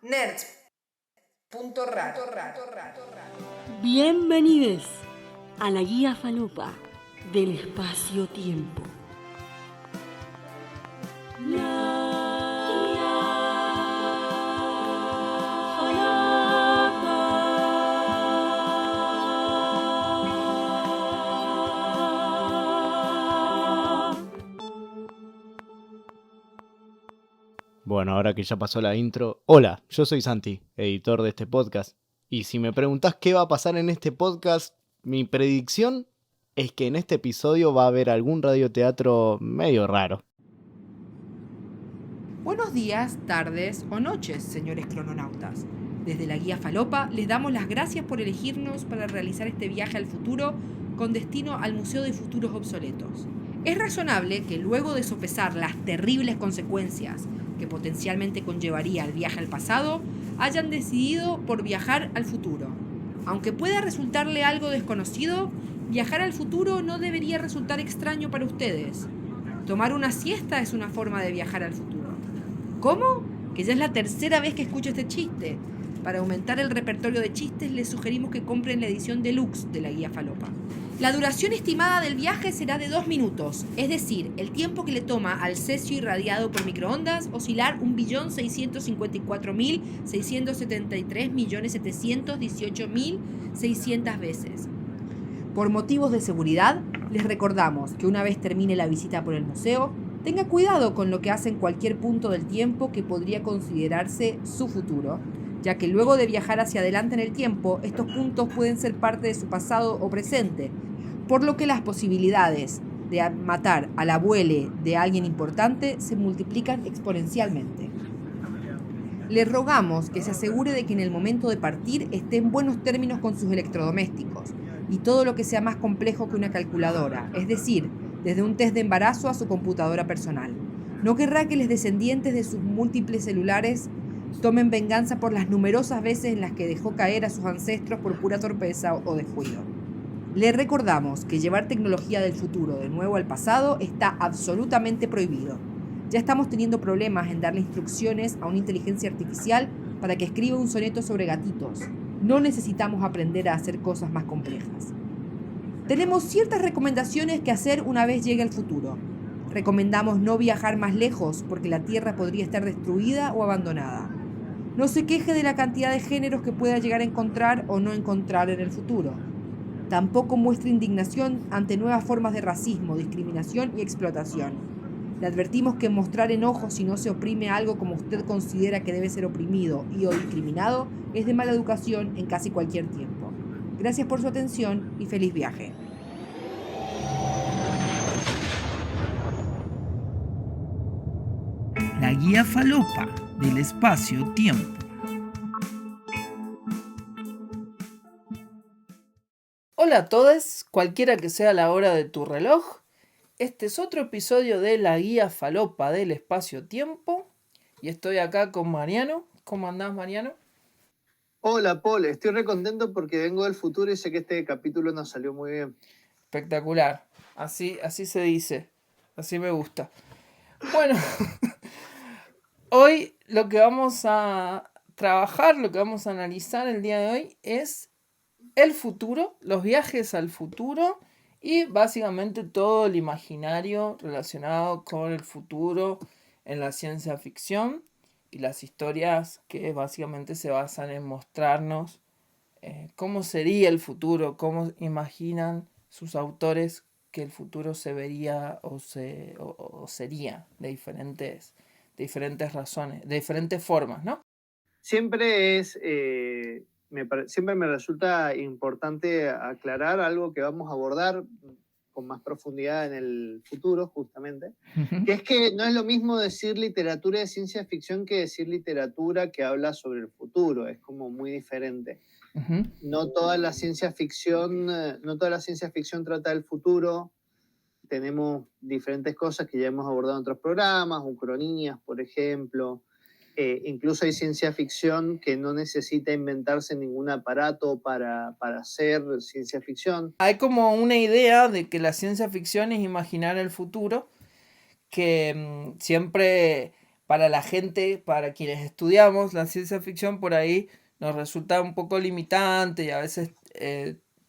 Nerds.rat. Bienvenidos a la guía falopa del espacio-tiempo. Bueno, ahora que ya pasó la intro, hola, yo soy Santi, editor de este podcast, y si me preguntás qué va a pasar en este podcast, mi predicción es que en este episodio va a haber algún radioteatro medio raro. Buenos días, tardes o noches, señores crononautas. Desde la guía falopa les damos las gracias por elegirnos para realizar este viaje al futuro con destino al Museo de Futuros Obsoletos. Es razonable que luego de sopesar las terribles consecuencias que potencialmente conllevaría el viaje al pasado, hayan decidido por viajar al futuro. Aunque pueda resultarle algo desconocido, viajar al futuro no debería resultar extraño para ustedes. Tomar una siesta es una forma de viajar al futuro. ¿Cómo? Que ya es la tercera vez que escucho este chiste. Para aumentar el repertorio de chistes, les sugerimos que compren la edición deluxe de la guía falopa. La duración estimada del viaje será de 2 minutos, es decir, el tiempo que le toma al cesio irradiado por microondas oscilar 1.654.673.718.600 veces. Por motivos de seguridad, les recordamos que una vez termine la visita por el museo, tenga cuidado con lo que hace en cualquier punto del tiempo que podría considerarse su futuro, ya que luego de viajar hacia adelante en el tiempo, estos puntos pueden ser parte de su pasado o presente, por lo que las posibilidades de matar al abuelo de alguien importante se multiplican exponencialmente. Le rogamos que se asegure de que en el momento de partir esté en buenos términos con sus electrodomésticos y todo lo que sea más complejo que una calculadora, es decir, desde un test de embarazo a su computadora personal. No querrá que los descendientes de sus múltiples celulares tomen venganza por las numerosas veces en las que dejó caer a sus ancestros por pura torpeza o descuido. Le recordamos que llevar tecnología del futuro de nuevo al pasado está absolutamente prohibido. Ya estamos teniendo problemas en darle instrucciones a una inteligencia artificial para que escriba un soneto sobre gatitos. No necesitamos aprender a hacer cosas más complejas. Tenemos ciertas recomendaciones que hacer una vez llegue el futuro. Recomendamos no viajar más lejos porque la Tierra podría estar destruida o abandonada. No se queje de la cantidad de géneros que pueda llegar a encontrar o no encontrar en el futuro. Tampoco muestre indignación ante nuevas formas de racismo, discriminación y explotación. Le advertimos que mostrar enojo si no se oprime algo como usted considera que debe ser oprimido y o discriminado es de mala educación en casi cualquier tiempo. Gracias por su atención y feliz viaje. La guía falopa del espacio-tiempo. Hola a todos, cualquiera que sea la hora de tu reloj. Este es otro episodio de la guía falopa del espacio-tiempo. Y estoy acá con Mariano. ¿Cómo andás, Mariano? Hola, Paul. Estoy re contento porque vengo del futuro y sé que este capítulo nos salió muy bien. Espectacular. Así se dice. Así me gusta. Bueno, hoy lo que vamos a trabajar, lo que vamos a analizar el día de hoy es el futuro, los viajes al futuro y básicamente todo el imaginario relacionado con el futuro en la ciencia ficción y las historias que básicamente se basan en mostrarnos cómo sería el futuro, cómo imaginan sus autores que el futuro se vería o sería de diferentes razones, de diferentes formas, ¿no? Siempre siempre me resulta importante aclarar algo que vamos a abordar con más profundidad en el futuro, justamente, que es que no es lo mismo decir literatura de ciencia ficción que decir literatura que habla sobre el futuro, es como muy diferente. No toda la ciencia ficción trata del futuro. Tenemos diferentes cosas que ya hemos abordado en otros programas, ucronías, por ejemplo. Incluso hay ciencia ficción que no necesita inventarse ningún aparato para hacer ciencia ficción. Hay como una idea de que la ciencia ficción es imaginar el futuro, que siempre para la gente, para quienes estudiamos la ciencia ficción, por ahí nos resulta un poco limitante y a veces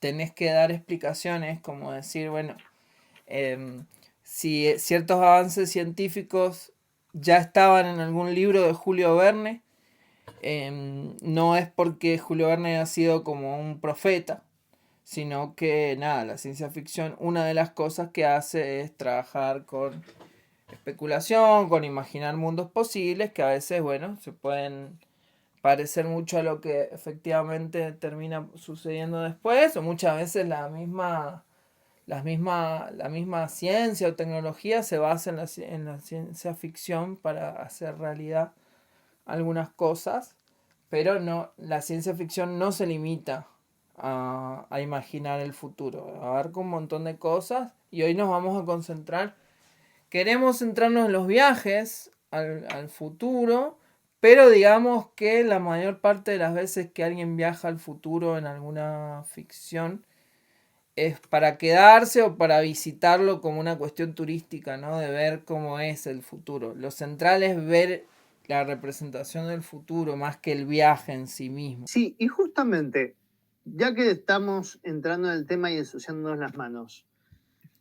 tenés que dar explicaciones, como decir, bueno, si ciertos avances científicos ya estaban en algún libro de Julio Verne, no es porque Julio Verne haya sido como un profeta, sino que nada, la ciencia ficción, una de las cosas que hace es trabajar con especulación, con imaginar mundos posibles que a veces, bueno, se pueden parecer mucho a lo que efectivamente termina sucediendo después, o muchas veces la misma ciencia o tecnología se basa en la ciencia ficción para hacer realidad algunas cosas, pero no, la ciencia ficción no se limita a imaginar el futuro, abarca un montón de cosas y hoy nos vamos a concentrar. Queremos centrarnos en los viajes al futuro, pero digamos que la mayor parte de las veces que alguien viaja al futuro en alguna ficción es para quedarse o para visitarlo como una cuestión turística, ¿no? De ver cómo es el futuro. Lo central es ver la representación del futuro más que el viaje en sí mismo. Sí, y justamente, ya que estamos entrando en el tema y ensuciándonos las manos,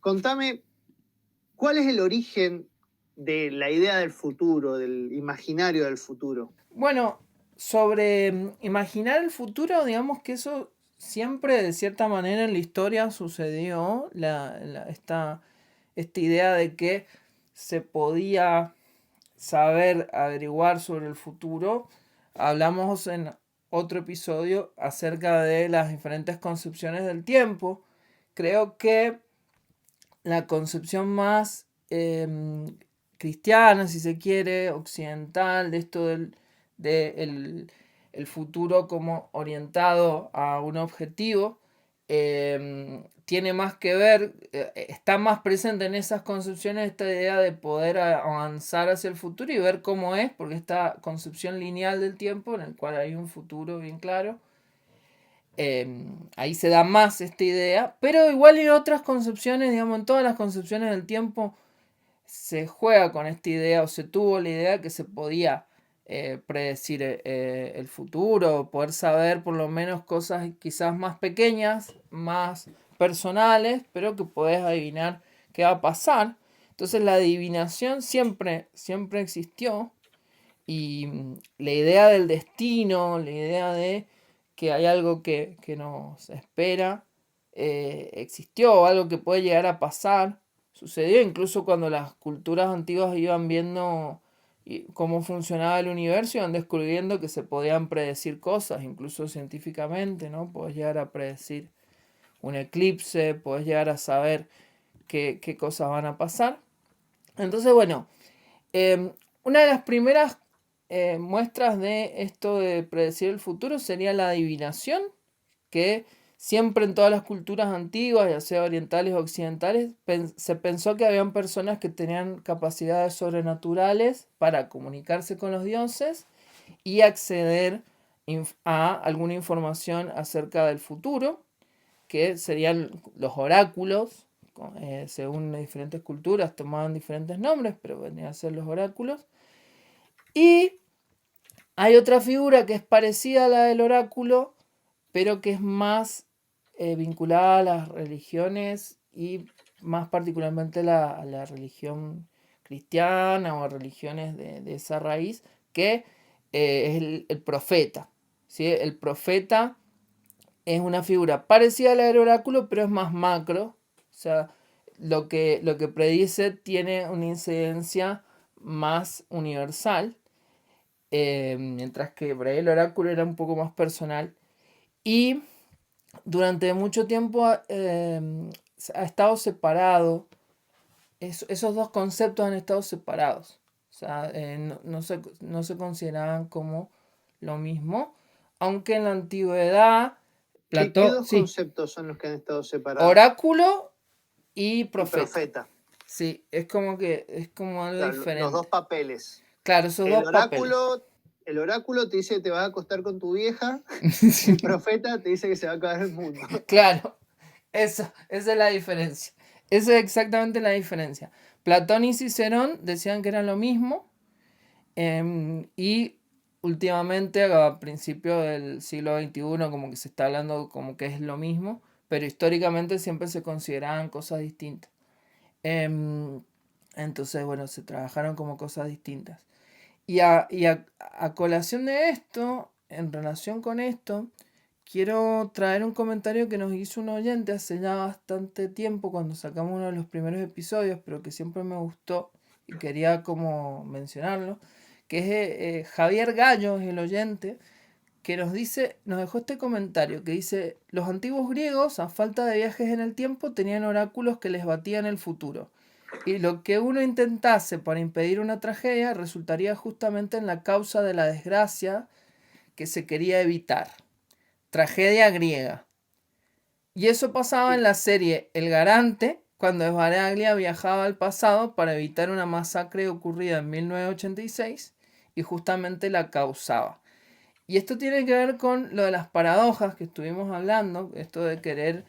contame, ¿cuál es el origen de la idea del futuro, del imaginario del futuro? Bueno, sobre imaginar el futuro, digamos que eso siempre de cierta manera en la historia sucedió, esta idea de que se podía saber averiguar sobre el futuro. Hablamos en otro episodio acerca de las diferentes concepciones del tiempo. Creo que la concepción más cristiana, si se quiere, occidental, de esto el futuro como orientado a un objetivo, tiene más que ver, está más presente en esas concepciones esta idea de poder avanzar hacia el futuro y ver cómo es, porque esta concepción lineal del tiempo en el cual hay un futuro bien claro, ahí se da más esta idea, pero igual en otras concepciones, digamos, en todas las concepciones del tiempo se juega con esta idea o se tuvo la idea que se podía predecir el futuro, poder saber por lo menos cosas quizás más pequeñas, más personales, pero que podés adivinar qué va a pasar. Entonces la adivinación siempre existió y la idea del destino, la idea de que hay algo que nos espera, existió, algo que puede llegar a pasar. Sucedió incluso cuando las culturas antiguas iban viendo cómo funcionaba el universo, iban descubriendo que se podían predecir cosas, incluso científicamente, ¿no? Podés llegar a predecir un eclipse, podés llegar a saber qué cosas van a pasar. Entonces, bueno, una de las primeras muestras de esto de predecir el futuro sería la adivinación, que siempre en todas las culturas antiguas, ya sea orientales o occidentales, se pensó que habían personas que tenían capacidades sobrenaturales para comunicarse con los dioses y acceder a alguna información acerca del futuro, que serían los oráculos. Según las diferentes culturas tomaban diferentes nombres, pero venían a ser los oráculos. Y hay otra figura que es parecida a la del oráculo, pero que es más vinculada a las religiones y más particularmente a la religión cristiana o a religiones de esa raíz, que es el profeta, ¿sí? El profeta es una figura parecida a la del oráculo, pero es más macro, o sea, lo que predice tiene una incidencia más universal, mientras que por ahí el oráculo era un poco más personal. Y durante mucho tiempo ha estado separado, esos dos conceptos han estado separados, o sea, no se consideraban como lo mismo, aunque en la antigüedad ¿Qué dos conceptos son los que han estado separados? Oráculo y profeta. Y profeta. Sí, es como algo diferente. Los dos papeles. Claro, esos dos papeles. El oráculo te dice que te vas a acostar con tu vieja, el profeta te dice que se va a acabar el mundo. Claro, esa es la diferencia. Esa es exactamente la diferencia. Platón y Cicerón decían que era lo mismo, Y últimamente, a principios del siglo XXI, como que se está hablando como que es lo mismo, pero históricamente siempre se consideraban cosas distintas. Em, entonces, bueno, se trabajaron como cosas distintas. A colación de esto, en relación con esto, quiero traer un comentario que nos hizo un oyente hace ya bastante tiempo cuando sacamos uno de los primeros episodios, pero que siempre me gustó y quería como mencionarlo, que es Javier Gallo, es el oyente, que nos dejó este comentario que dice: los antiguos griegos, a falta de viajes en el tiempo, tenían oráculos que les batían el futuro. Y lo que uno intentase para impedir una tragedia resultaría justamente en la causa de la desgracia que se quería evitar. Tragedia griega. Y eso pasaba en la serie El Garante, cuando Esbaraglia viajaba al pasado para evitar una masacre ocurrida en 1986 y justamente la causaba. Y esto tiene que ver con lo de las paradojas que estuvimos hablando, esto de querer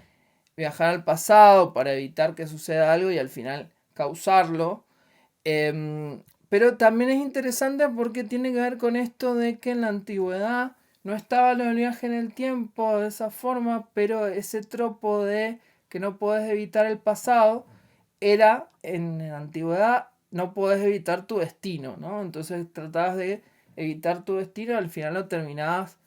viajar al pasado para evitar que suceda algo y al final causarlo. Pero también es interesante porque tiene que ver con esto de que en la antigüedad no estaba lo del viaje en el tiempo de esa forma, pero ese tropo de que no puedes evitar el pasado era, en la antigüedad, no puedes evitar tu destino, ¿no? Entonces tratabas de evitar tu destino y al final lo terminabas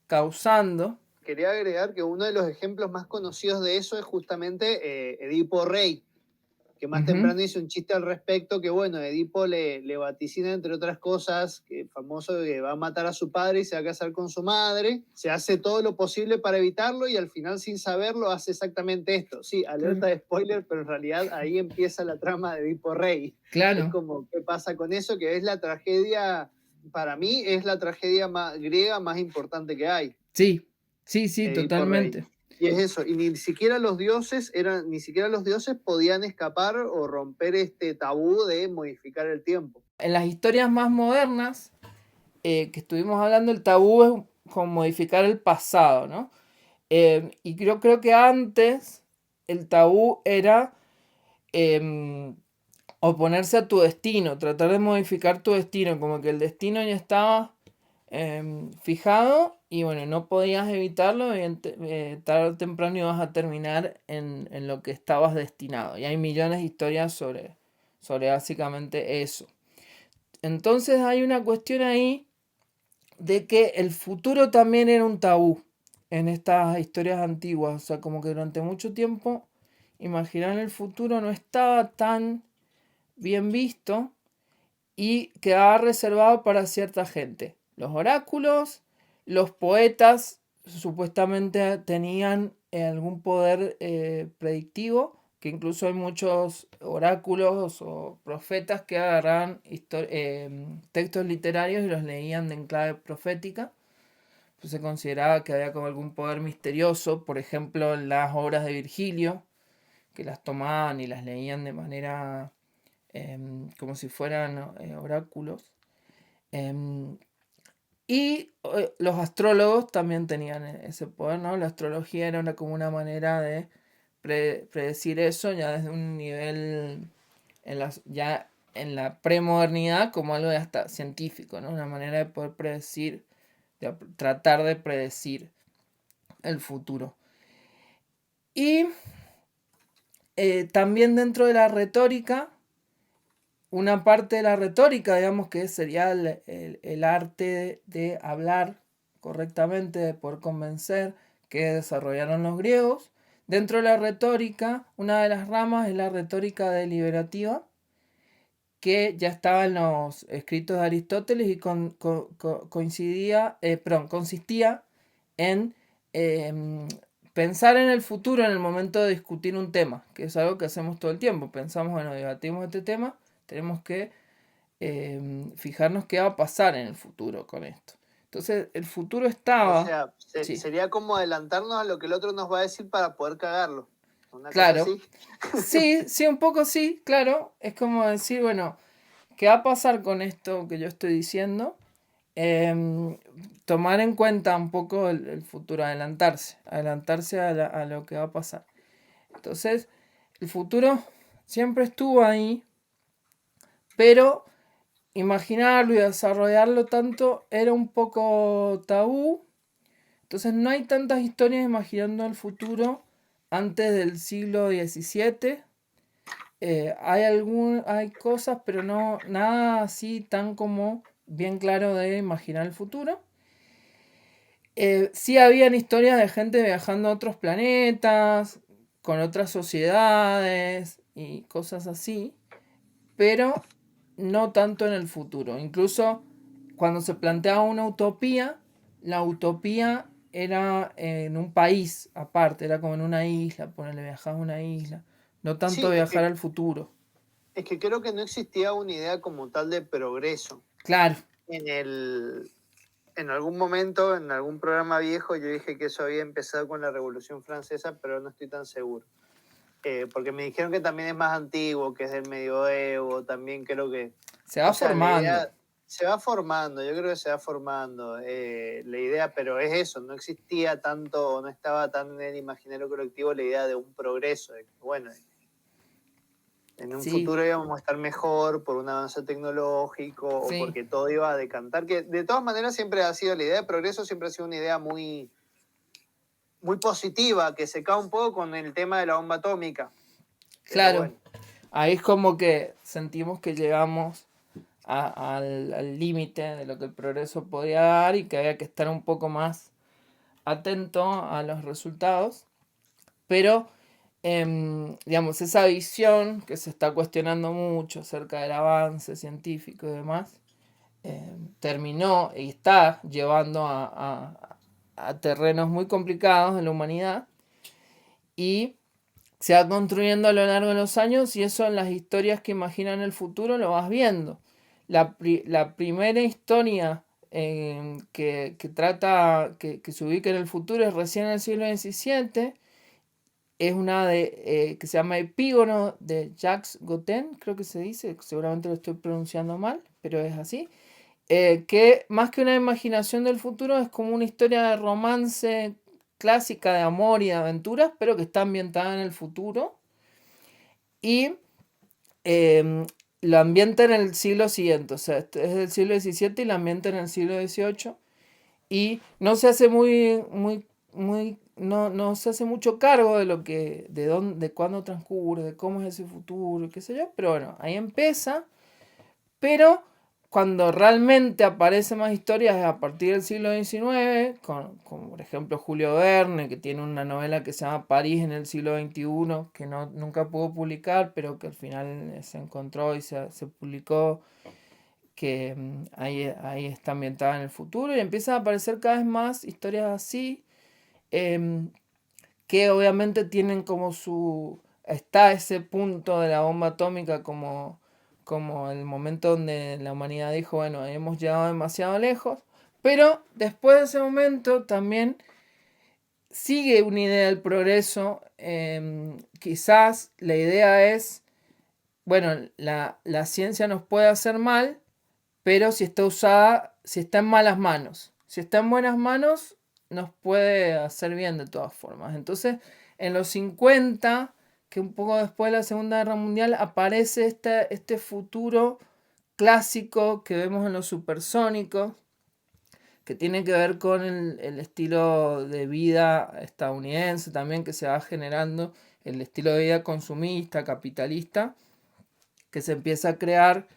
causando. Quería agregar que uno de los ejemplos más conocidos de eso es justamente Edipo Rey, que más temprano hizo un chiste al respecto, que bueno, Edipo le vaticina, entre otras cosas, que famoso, que va a matar a su padre y se va a casar con su madre, se hace todo lo posible para evitarlo y al final, sin saberlo, hace exactamente esto. Sí, alerta de spoiler, pero en realidad ahí empieza la trama de Edipo Rey. Claro. Es como, ¿qué pasa con eso? Que es la tragedia, para mí, es la tragedia griega más importante que hay. Sí, Edipo totalmente. Rey. Y es eso, y ni siquiera los dioses podían escapar o romper este tabú de modificar el tiempo. En las historias más modernas que estuvimos hablando, el tabú es como modificar el pasado, ¿no? Y creo que antes el tabú era oponerse a tu destino, tratar de modificar tu destino, como que el destino ya estaba fijado y bueno, no podías evitarlo, tarde o temprano ibas a terminar en lo que estabas destinado. Y hay millones de historias sobre básicamente eso. Entonces hay una cuestión ahí de que el futuro también era un tabú en estas historias antiguas. O sea, como que durante mucho tiempo imaginar el futuro no estaba tan bien visto y quedaba reservado para cierta gente. Los oráculos, los poetas supuestamente tenían algún poder predictivo, que incluso hay muchos oráculos o profetas que agarraban textos literarios y los leían en clave profética. Pues se consideraba que había como algún poder misterioso, por ejemplo en las obras de Virgilio, que las tomaban y las leían de manera como si fueran oráculos. Y los astrólogos también tenían ese poder, ¿no? La astrología era como una manera de predecir eso ya desde un nivel ya en la premodernidad como algo de hasta científico, ¿no? Una manera de poder predecir, de tratar de predecir el futuro. Y también dentro de la retórica, una parte de la retórica, digamos, que sería el arte de hablar correctamente, de poder convencer, que desarrollaron los griegos. Dentro de la retórica, una de las ramas es la retórica deliberativa, que ya estaba en los escritos de Aristóteles y consistía en pensar en el futuro en el momento de discutir un tema, que es algo que hacemos todo el tiempo. Pensamos, bueno, debatimos este tema, tenemos que fijarnos qué va a pasar en el futuro con esto. Entonces, el futuro estaba... O sea, sería como adelantarnos a lo que el otro nos va a decir para poder cagarlo. ¿Una claro. cosa así? Sí, un poco sí, claro. Es como decir, bueno, ¿qué va a pasar con esto que yo estoy diciendo? Tomar en cuenta un poco el futuro, adelantarse a lo que va a pasar. Entonces, el futuro siempre estuvo ahí, pero imaginarlo y desarrollarlo tanto era un poco tabú. Entonces no hay tantas historias imaginando el futuro antes del siglo XVII. Hay cosas, pero no nada así tan como bien claro de imaginar el futuro. Sí habían historias de gente viajando a otros planetas, con otras sociedades y cosas así, pero no tanto en el futuro. Incluso cuando se planteaba una utopía, la utopía era en un país aparte, era como en una isla, ponerle viajar a una isla, no tanto Sí, viajar al futuro. es que creo que no existía una idea como tal de progreso. Claro, En algún momento, en algún programa viejo, yo dije que eso había empezado con la Revolución Francesa, pero no estoy tan seguro. Porque me dijeron que también es más antiguo, que es del medioevo, también creo que... se va O sea, la formando. idea se va formando, yo creo que se va formando la idea, pero es eso, no existía tanto, no estaba tan en el imaginario colectivo la idea de un progreso, de que, bueno, en un Sí, futuro íbamos a estar mejor por un avance tecnológico o sí, porque todo iba a decantar, que de todas maneras siempre ha sido la idea de progreso, siempre ha sido una idea muy, muy positiva, que se cae un poco con el tema de la bomba atómica. Pero claro. bueno, Ahí es como que sentimos que llegamos al límite de lo que el progreso podía dar y que había que estar un poco más atento a los resultados. Pero, digamos, esa visión que se está cuestionando mucho acerca del avance científico y demás, terminó y está llevando a terrenos muy complicados en la humanidad y se va construyendo a lo largo de los años y eso en las historias que imaginan el futuro lo vas viendo. La primera historia que trata, que se ubica en el futuro es recién en el siglo XVII. Es una que se llama Epígono de Jacques Goten, creo que se dice, seguramente lo estoy pronunciando mal, pero es así. Que más que una imaginación del futuro es como una historia de romance clásica de amor y de aventuras, pero que está ambientada en el futuro. Y lo ambienta en el siglo siguiente, o sea, es del siglo XVII y lo ambienta en el siglo XVIII. Y no se hace no se hace mucho cargo de lo que, de dónde, de cuándo transcurre, de cómo es ese futuro, qué sé yo, pero bueno, ahí empieza, pero cuando realmente aparecen más historias es a partir del siglo XIX, con por ejemplo Julio Verne, que tiene una novela que se llama París en el siglo XXI, que nunca pudo publicar, pero que al final se encontró y se publicó, que ahí está ambientada en el futuro, y empiezan a aparecer cada vez más historias así, que obviamente tienen como está ese punto de la bomba atómica como el momento donde la humanidad dijo, bueno, hemos llegado demasiado lejos, pero después de ese momento también sigue una idea del progreso. Quizás la idea es, bueno, la ciencia nos puede hacer mal, pero si está usada, si está en malas manos. Si está en buenas manos, nos puede hacer bien de todas formas. Entonces, en los 50, que un poco después de la Segunda Guerra Mundial, aparece este futuro clásico que vemos en los supersónicos, que tiene que ver con el estilo de vida estadounidense también, que se va generando, el estilo de vida consumista, capitalista, que se empieza a crear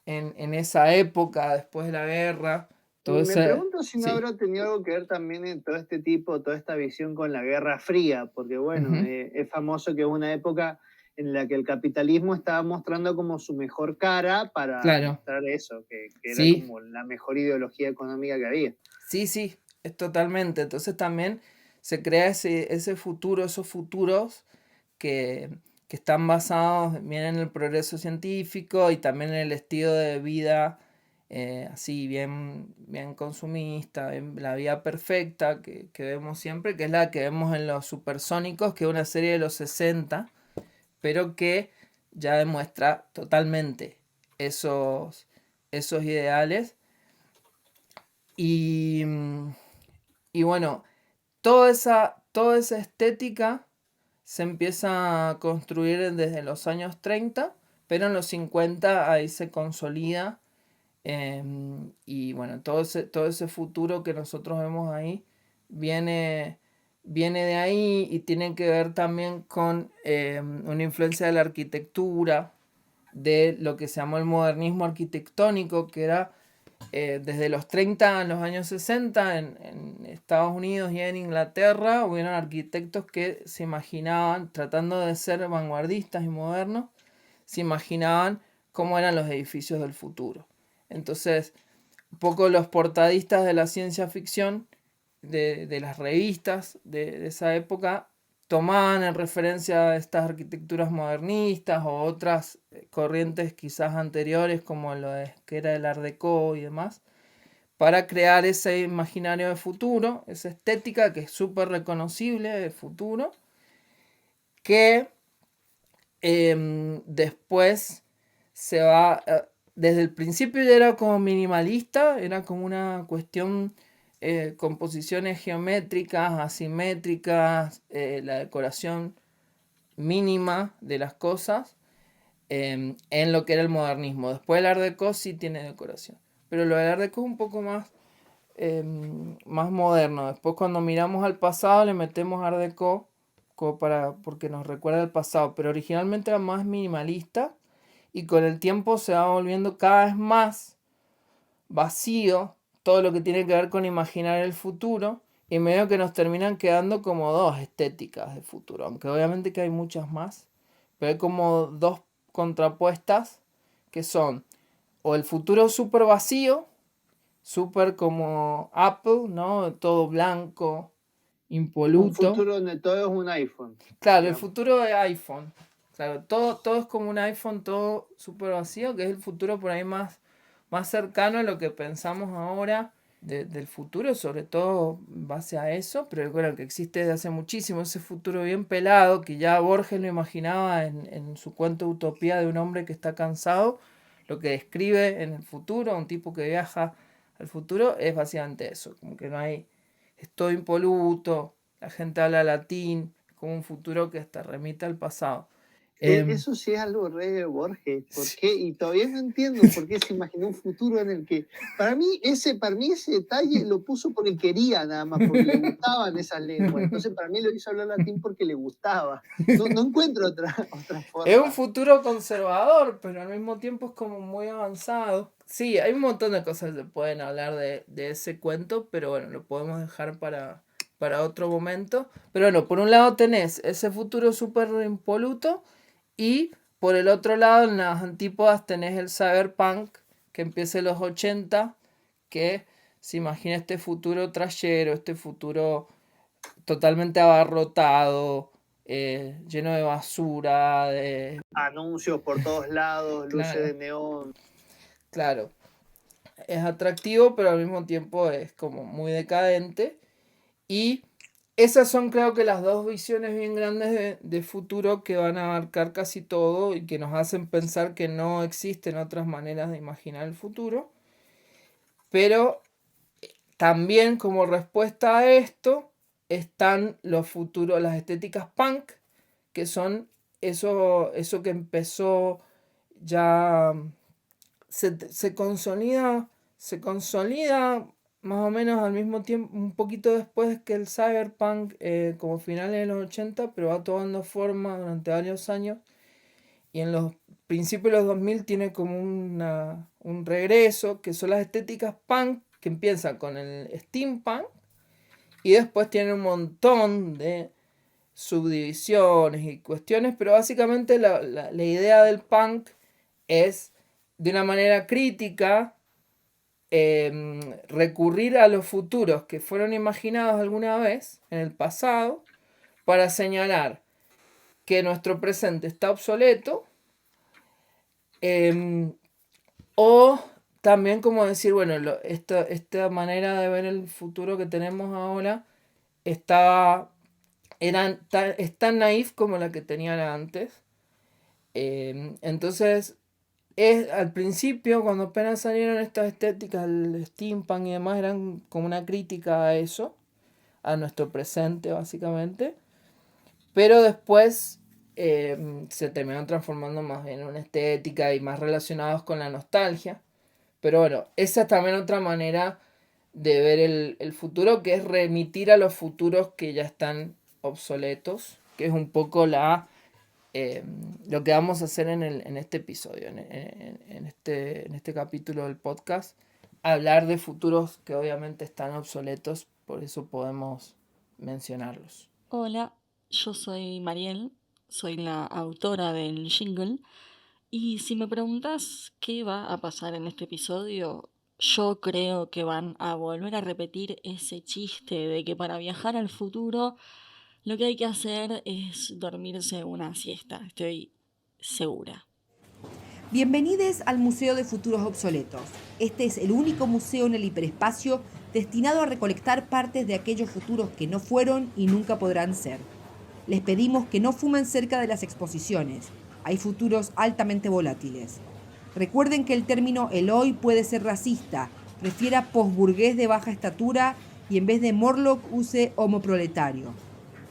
en esa época, después de la guerra. Todo me pregunto si no sí. habrá tenido algo que ver también en todo este tipo, toda esta visión con la Guerra Fría, porque bueno, Ujú. es famoso que es una época en la que el capitalismo estaba mostrando como su mejor cara para Claro, mostrar eso, que era sí, como la mejor ideología económica que había. sí, es totalmente. Entonces también se crea ese futuro, esos futuros que, que están basados bien en el progreso científico y también en el estilo de vida así bien consumista, la vida perfecta que vemos siempre, que es la que vemos en los supersónicos, que es una serie de los 60, pero que ya demuestra totalmente esos ideales. Y, y bueno, toda esa estética se empieza a construir desde los años 30, pero en los 50 ahí se consolida Y bueno, todo ese futuro que nosotros vemos ahí viene de ahí y tiene que ver también con una influencia de la arquitectura, de lo que se llamó el modernismo arquitectónico, que era desde los 30 a los años 60 en Estados Unidos y en Inglaterra, hubieron arquitectos que se imaginaban, tratando de ser vanguardistas y modernos, se imaginaban cómo eran los edificios del futuro. Entonces, un poco los portadistas de la ciencia ficción, de las revistas de esa época, tomaban en referencia estas arquitecturas modernistas o otras corrientes quizás anteriores como que era el Art Deco y demás, para crear ese imaginario de futuro, esa estética que es súper reconocible de futuro, que después se va, desde el principio ya era como minimalista, era como una cuestión, composiciones geométricas, asimétricas, la decoración mínima de las cosas, en lo que era el modernismo. Después el Art Deco sí tiene decoración, pero lo del Art Deco es un poco más moderno. Después cuando miramos al pasado le metemos Art Deco porque nos recuerda al pasado, pero originalmente era más minimalista y con el tiempo se va volviendo cada vez más vacío todo lo que tiene que ver con imaginar el futuro, y medio que nos terminan quedando como dos estéticas de futuro, aunque obviamente que hay muchas más, pero hay como dos contrapuestas que son o el futuro súper vacío, súper como Apple, ¿no? Todo blanco, Un impoluto. futuro donde todo es un iPhone. Claro, el digamos. futuro de iPhone. Claro, todo es como un iPhone, todo súper vacío, que es el futuro por ahí más cercano a lo que pensamos ahora del futuro, sobre todo en base a eso, pero bueno, que existe desde hace muchísimo, ese futuro bien pelado, que ya Borges lo imaginaba en su cuento Utopía de un hombre que está cansado, lo que describe en el futuro, un tipo que viaja al futuro, es básicamente eso, como que no hay, es todo impoluto, la gente habla latín, como un futuro que hasta remite al pasado. Eso sí es algo re de Borges. ¿Por Sí. qué? Y todavía no entiendo por qué se imaginó un futuro en el que. Para mí ese detalle lo puso porque quería nada más, porque le gustaban esas lenguas. Entonces, para mí lo hizo hablar latín porque le gustaba. No encuentro otra forma. Es un futuro conservador, pero al mismo tiempo es como muy avanzado. Sí, hay un montón de cosas que se pueden hablar de ese cuento, pero bueno, lo podemos dejar para otro momento. Pero bueno, por un lado tenés ese futuro súper impoluto y por el otro lado en las antípodas tenés el cyberpunk que empieza en los 80, que se imagina este futuro trayero, este futuro totalmente abarrotado, lleno de basura, Anuncios por todos lados, luces Claro. de neón. Claro, es atractivo, pero al mismo tiempo es como muy decadente. Y esas son creo que las dos visiones bien grandes de futuro que van a abarcar casi todo y que nos hacen pensar que no existen otras maneras de imaginar el futuro. Pero también como respuesta a esto están los futuros, las estéticas punk, que son eso que empezó ya, se consolida más o menos al mismo tiempo, un poquito después que el cyberpunk, como finales de los 80, pero va tomando forma durante varios años y en los principios de los 2000 tiene como un regreso, que son las estéticas punk, que empiezan con el steampunk y después tiene un montón de subdivisiones y cuestiones, pero básicamente la idea del punk es de una manera crítica recurrir a los futuros que fueron imaginados alguna vez en el pasado para señalar que nuestro presente está obsoleto, o también como decir, bueno, esta manera de ver el futuro que tenemos ahora es tan naif como la que tenían antes. Entonces, al principio, cuando apenas salieron estas estéticas, el steampunk y demás, eran como una crítica a eso, a nuestro presente básicamente, pero después se terminaron transformando más bien en una estética y más relacionados con la nostalgia. Pero bueno, esa es también otra manera de ver el futuro, que es remitir a los futuros que ya están obsoletos, que es un poco lo que vamos a hacer en este episodio, en este capítulo del podcast, hablar de futuros que obviamente están obsoletos, por eso podemos mencionarlos. Hola, yo soy Mariel, soy la autora del jingle. Y si me preguntas qué va a pasar en este episodio, yo creo que van a volver a repetir ese chiste de que para viajar al futuro lo que hay que hacer es dormirse una siesta. Estoy segura. Bienvenidos al Museo de Futuros Obsoletos. Este es el único museo en el hiperespacio destinado a recolectar partes de aquellos futuros que no fueron y nunca podrán ser. Les pedimos que no fumen cerca de las exposiciones. Hay futuros altamente volátiles. Recuerden que el término el hoy puede ser racista, prefiera posburgués de baja estatura y en vez de Morlock use homoproletario.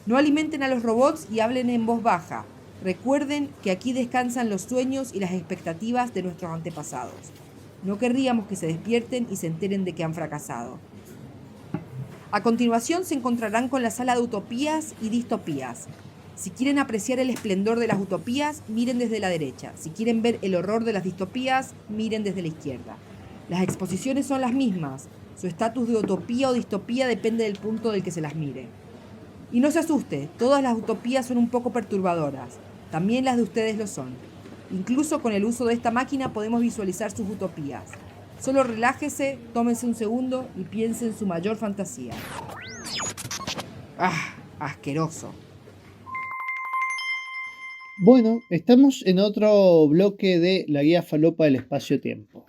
No alimenten a los robots y hablen en voz baja. Recuerden que aquí descansan los sueños y las expectativas de nuestros antepasados. No querríamos que se despierten y se enteren de que han fracasado. A continuación se encontrarán con la sala de utopías y distopías. Si quieren apreciar el esplendor de las utopías, miren desde la derecha. Si quieren ver el horror de las distopías, miren desde la izquierda. Las exposiciones son las mismas. Su estatus de utopía o distopía depende del punto del que se las mire. Y no se asuste, todas las utopías son un poco perturbadoras. También las de ustedes lo son. Incluso con el uso de esta máquina podemos visualizar sus utopías. Solo relájese, tómense un segundo y piense en su mayor fantasía. ¡Ah! Asqueroso. Bueno, estamos en otro bloque de la guía falopa del espacio-tiempo.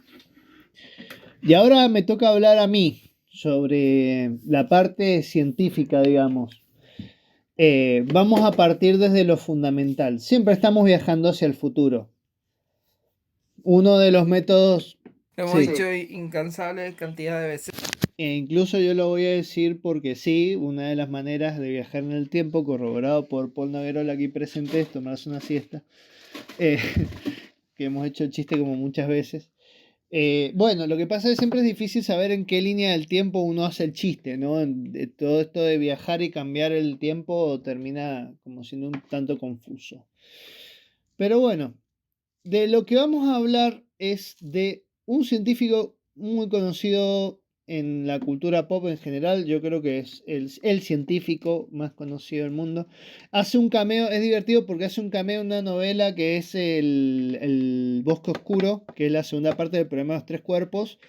Y ahora me toca hablar a mí sobre la parte científica, digamos. Vamos a partir desde lo fundamental. Siempre estamos viajando hacia el futuro. Uno de los métodos... Lo hemos Sí. dicho incansable cantidad de veces. E incluso yo lo voy a decir porque sí, una de las maneras de viajar en el tiempo, corroborado por Paul Naguerola aquí presente, es tomarse una siesta. Que hemos hecho el chiste como muchas veces. Bueno, lo que pasa es que siempre es difícil saber en qué línea del tiempo uno hace el chiste, ¿no? Todo esto de viajar y cambiar el tiempo termina como siendo un tanto confuso. Pero bueno, de lo que vamos a hablar es de un científico muy conocido en la cultura pop en general. Yo creo que es el científico más conocido del mundo. Hace un cameo, es divertido porque hace un cameo en una novela que es el Bosque Oscuro, que es la segunda parte del Problema de los Tres Cuerpos,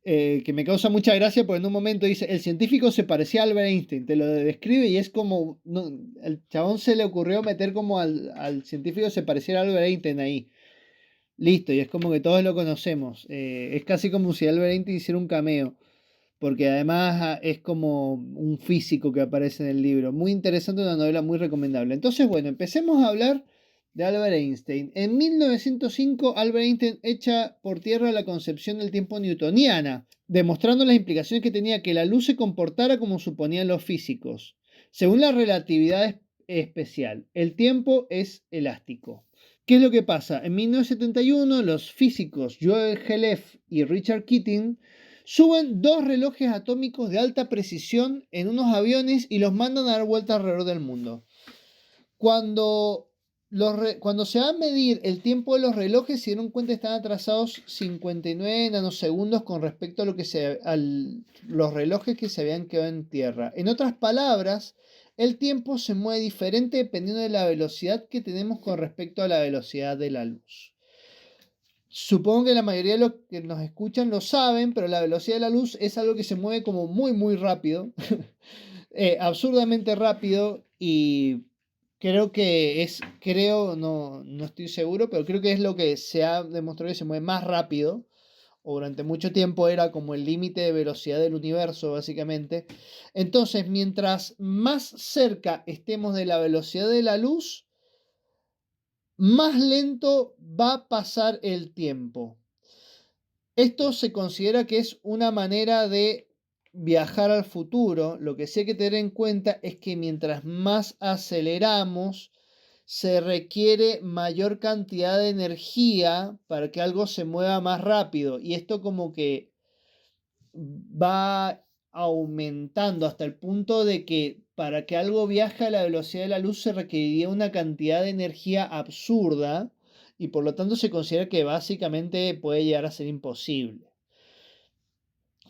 que me causa mucha gracia porque en un momento dice, el científico se parecía a Albert Einstein, te lo describe y es como, no, el chabón se le ocurrió meter como al científico se pareciera a Albert Einstein ahí. Listo, y es como que todos lo conocemos. Es casi como si Albert Einstein hiciera un cameo, porque además es como un físico que aparece en el libro. Muy interesante, una novela muy recomendable. Entonces, bueno, empecemos a hablar de Albert Einstein. En 1905, Albert Einstein echa por tierra la concepción del tiempo newtoniana, demostrando las implicaciones que tenía que la luz se comportara como suponían los físicos. Según la relatividad especial, el tiempo es elástico. ¿Qué es lo que pasa? En 1971, los físicos Joel Helef y Richard Keating suben dos relojes atómicos de alta precisión en unos aviones y los mandan a dar vueltas alrededor del mundo. Cuando se va a medir el tiempo de los relojes, se dieron cuenta que están atrasados 59 nanosegundos con respecto a los relojes que se habían quedado en tierra. En otras palabras, el tiempo se mueve diferente dependiendo de la velocidad que tenemos con respecto a la velocidad de la luz. Supongo que la mayoría de los que nos escuchan lo saben, pero la velocidad de la luz es algo que se mueve como muy, muy rápido. Absurdamente rápido, y creo que no estoy seguro, pero creo que es lo que se ha demostrado que se mueve más rápido, o durante mucho tiempo era como el límite de velocidad del universo, básicamente. Entonces, mientras más cerca estemos de la velocidad de la luz, más lento va a pasar el tiempo. Esto se considera que es una manera de viajar al futuro. Lo que sí hay que tener en cuenta es que mientras más aceleramos, se requiere mayor cantidad de energía para que algo se mueva más rápido. Y esto como que va aumentando hasta el punto de que para que algo viaje a la velocidad de la luz se requeriría una cantidad de energía absurda y por lo tanto se considera que básicamente puede llegar a ser imposible.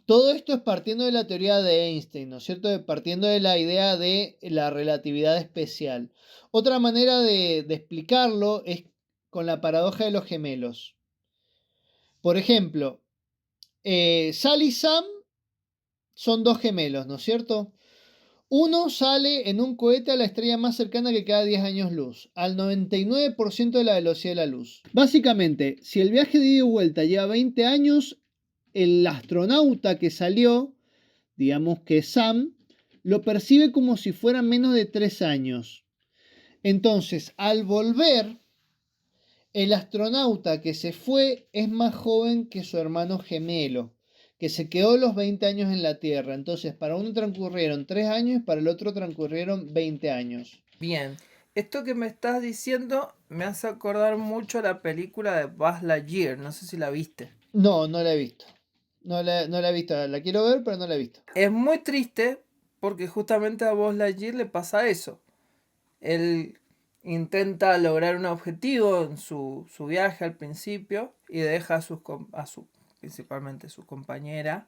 Todo esto es partiendo de la teoría de Einstein, ¿no es cierto? Partiendo de la idea de la relatividad especial. Otra manera de explicarlo es con la paradoja de los gemelos. Por ejemplo, Sally y Sam son dos gemelos, ¿no es cierto? Uno sale en un cohete a la estrella más cercana que queda 10 años luz, al 99% de la velocidad de la luz. Básicamente, si el viaje de ida y vuelta lleva 20 años, el astronauta que salió, digamos que Sam, lo percibe como si fueran menos de 3 años. Entonces, al volver, el astronauta que se fue es más joven que su hermano gemelo, que se quedó los 20 años en la Tierra. Entonces, para uno transcurrieron 3 años y para el otro transcurrieron 20 años. Bien, esto que me estás diciendo me hace acordar mucho a la película de Buzz Lightyear, no sé si la viste. No, no la he visto. No la he visto. La quiero ver, pero no la he visto. Es muy triste porque justamente a Buzz Lightyear le pasa eso. Él intenta lograr un objetivo en su viaje al principio y deja principalmente su compañera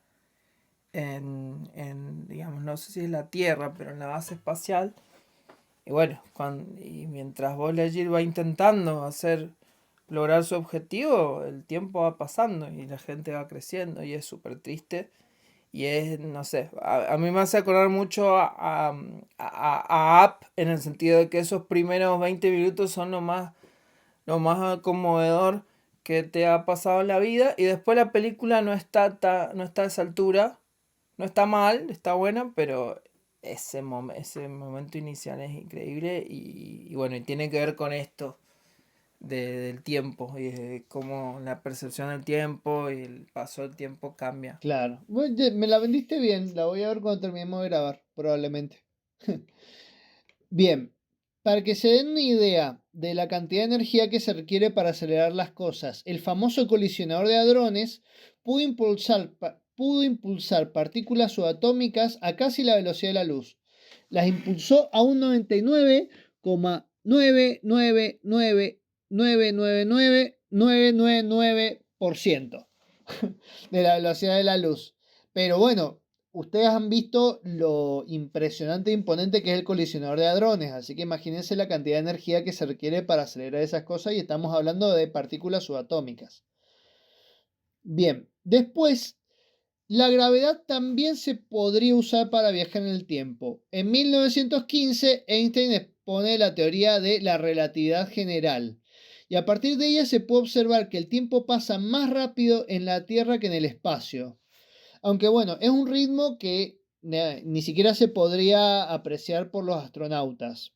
digamos, no sé si es la Tierra, pero en la base espacial. Y bueno, y mientras Buzz Lightyear va intentando lograr su objetivo, el tiempo va pasando y la gente va creciendo y es súper triste. Y es, no sé, a mí me hace acordar mucho a Up, en el sentido de que esos primeros 20 minutos son lo más conmovedor que te ha pasado en la vida. Y después la película no está a esa altura. No está mal, está buena, pero ese momento inicial es increíble. Y bueno, y tiene que ver con esto del tiempo y de cómo la percepción del tiempo y el paso del tiempo cambia. Claro. Bueno, me la vendiste bien. La voy a ver cuando terminemos de grabar, probablemente. Bien. Para que se den una idea de la cantidad de energía que se requiere para acelerar las cosas, el famoso colisionador de hadrones pudo impulsar partículas subatómicas a casi la velocidad de la luz. Las impulsó a un 99,999999999% de la velocidad de la luz. Pero bueno, ustedes han visto lo impresionante e imponente que es el colisionador de hadrones, así que imagínense la cantidad de energía que se requiere para acelerar esas cosas y estamos hablando de partículas subatómicas. Bien, después, la gravedad también se podría usar para viajar en el tiempo. En 1915, Einstein expone la teoría de la relatividad general. Y a partir de ella se puede observar que el tiempo pasa más rápido en la Tierra que en el espacio. Aunque bueno, es un ritmo que ni siquiera se podría apreciar por los astronautas.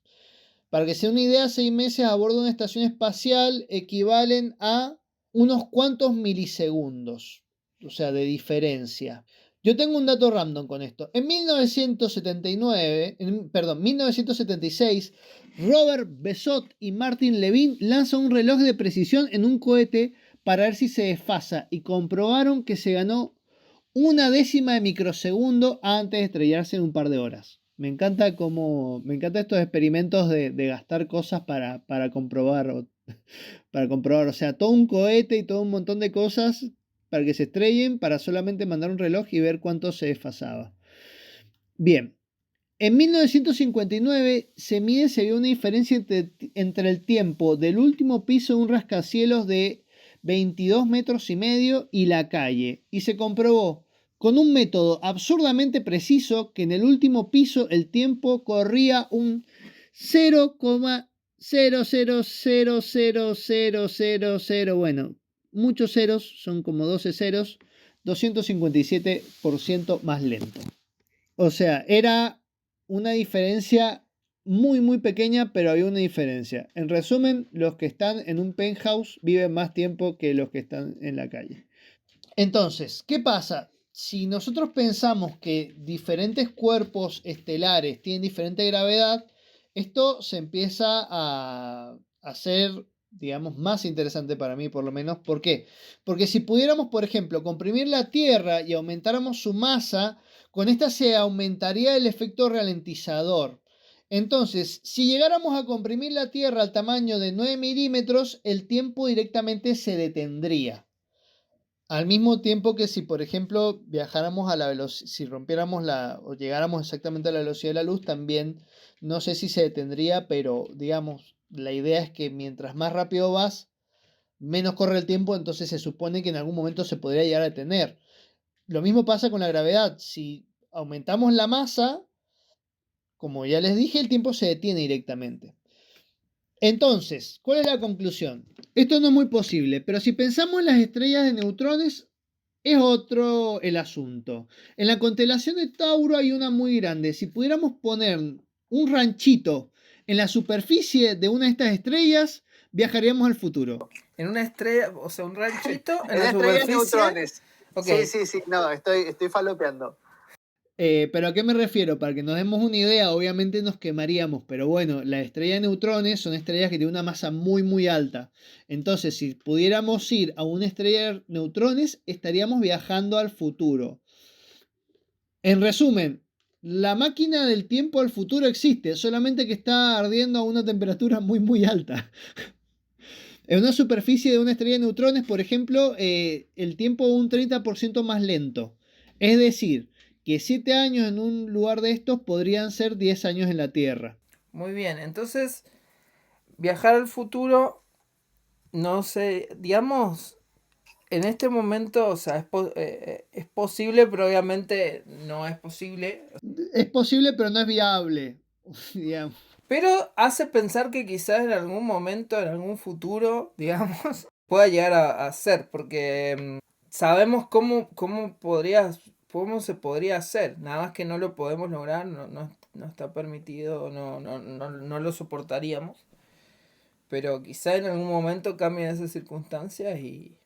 Para que se den una idea, 6 meses a bordo de una estación espacial equivalen a unos cuantos milisegundos. O sea, de diferencia. Yo tengo un dato random con esto. En 1976, Robert Besot y Martin Levin lanzan un reloj de precisión en un cohete para ver si se desfasa y comprobaron que se ganó 1/10 de microsegundo antes de estrellarse en un par de horas. Me encanta estos experimentos de gastar cosas para comprobar. O sea, todo un cohete y todo un montón de cosas para que se estrellen, para solamente mandar un reloj y ver cuánto se desfasaba. Bien, en 1959 se mide si había una diferencia entre el tiempo del último piso de un rascacielos de 22,5 metros y la calle, y se comprobó con un método absurdamente preciso que en el último piso el tiempo corría un 0,000000, bueno, muchos ceros, son como 12 ceros, 257% más lento. O sea, era una diferencia muy muy pequeña, pero había una diferencia. En resumen, los que están en un penthouse viven más tiempo que los que están en la calle. Entonces, ¿qué pasa? Si nosotros pensamos que diferentes cuerpos estelares tienen diferente gravedad, esto se empieza a hacer, digamos, más interesante para mí, por lo menos. ¿Por qué? Porque si pudiéramos, por ejemplo, comprimir la Tierra y aumentáramos su masa, con esta se aumentaría el efecto ralentizador. Entonces, si llegáramos a comprimir la Tierra al tamaño de 9 milímetros, el tiempo directamente se detendría. Al mismo tiempo que si, por ejemplo, viajáramos a la velocidad, si rompiéramos o llegáramos exactamente a la velocidad de la luz, también no sé si se detendría, pero digamos, la idea es que mientras más rápido vas, menos corre el tiempo, entonces se supone que en algún momento se podría llegar a detener. Lo mismo pasa con la gravedad. Si aumentamos la masa, como ya les dije, el tiempo se detiene directamente. Entonces, ¿cuál es la conclusión? Esto no es muy posible, pero si pensamos en las estrellas de neutrones, es otro el asunto. En la constelación de Tauro hay una muy grande. Si pudiéramos poner un ranchito en la superficie de una de estas estrellas, viajaríamos al futuro. En una estrella, o sea, un ranchito en Es la la estrella de superficie. neutrones. Ok. Sí, no, estoy falopeando. Pero ¿a qué me refiero? Para que nos demos una idea, obviamente nos quemaríamos, pero bueno, las estrellas de neutrones son estrellas que tienen una masa muy muy alta. Entonces, si pudiéramos ir a una estrella de neutrones, estaríamos viajando al futuro. En resumen, la máquina del tiempo al futuro existe, solamente que está ardiendo a una temperatura muy muy alta. En una superficie de una estrella de neutrones, por ejemplo, el tiempo un 30% más lento. Es decir, que 7 años en un lugar de estos podrían ser 10 años en la Tierra. Muy bien, entonces viajar al futuro, no sé, digamos, en este momento, o sea, es posible, pero obviamente no es posible. Es posible, pero no es viable. Digamos. Pero hace pensar que quizás en algún momento, en algún futuro, digamos, pueda llegar a ser, porque sabemos cómo se podría hacer, nada más que no lo podemos lograr, no está permitido, no lo soportaríamos, pero quizá en algún momento cambien esas circunstancias y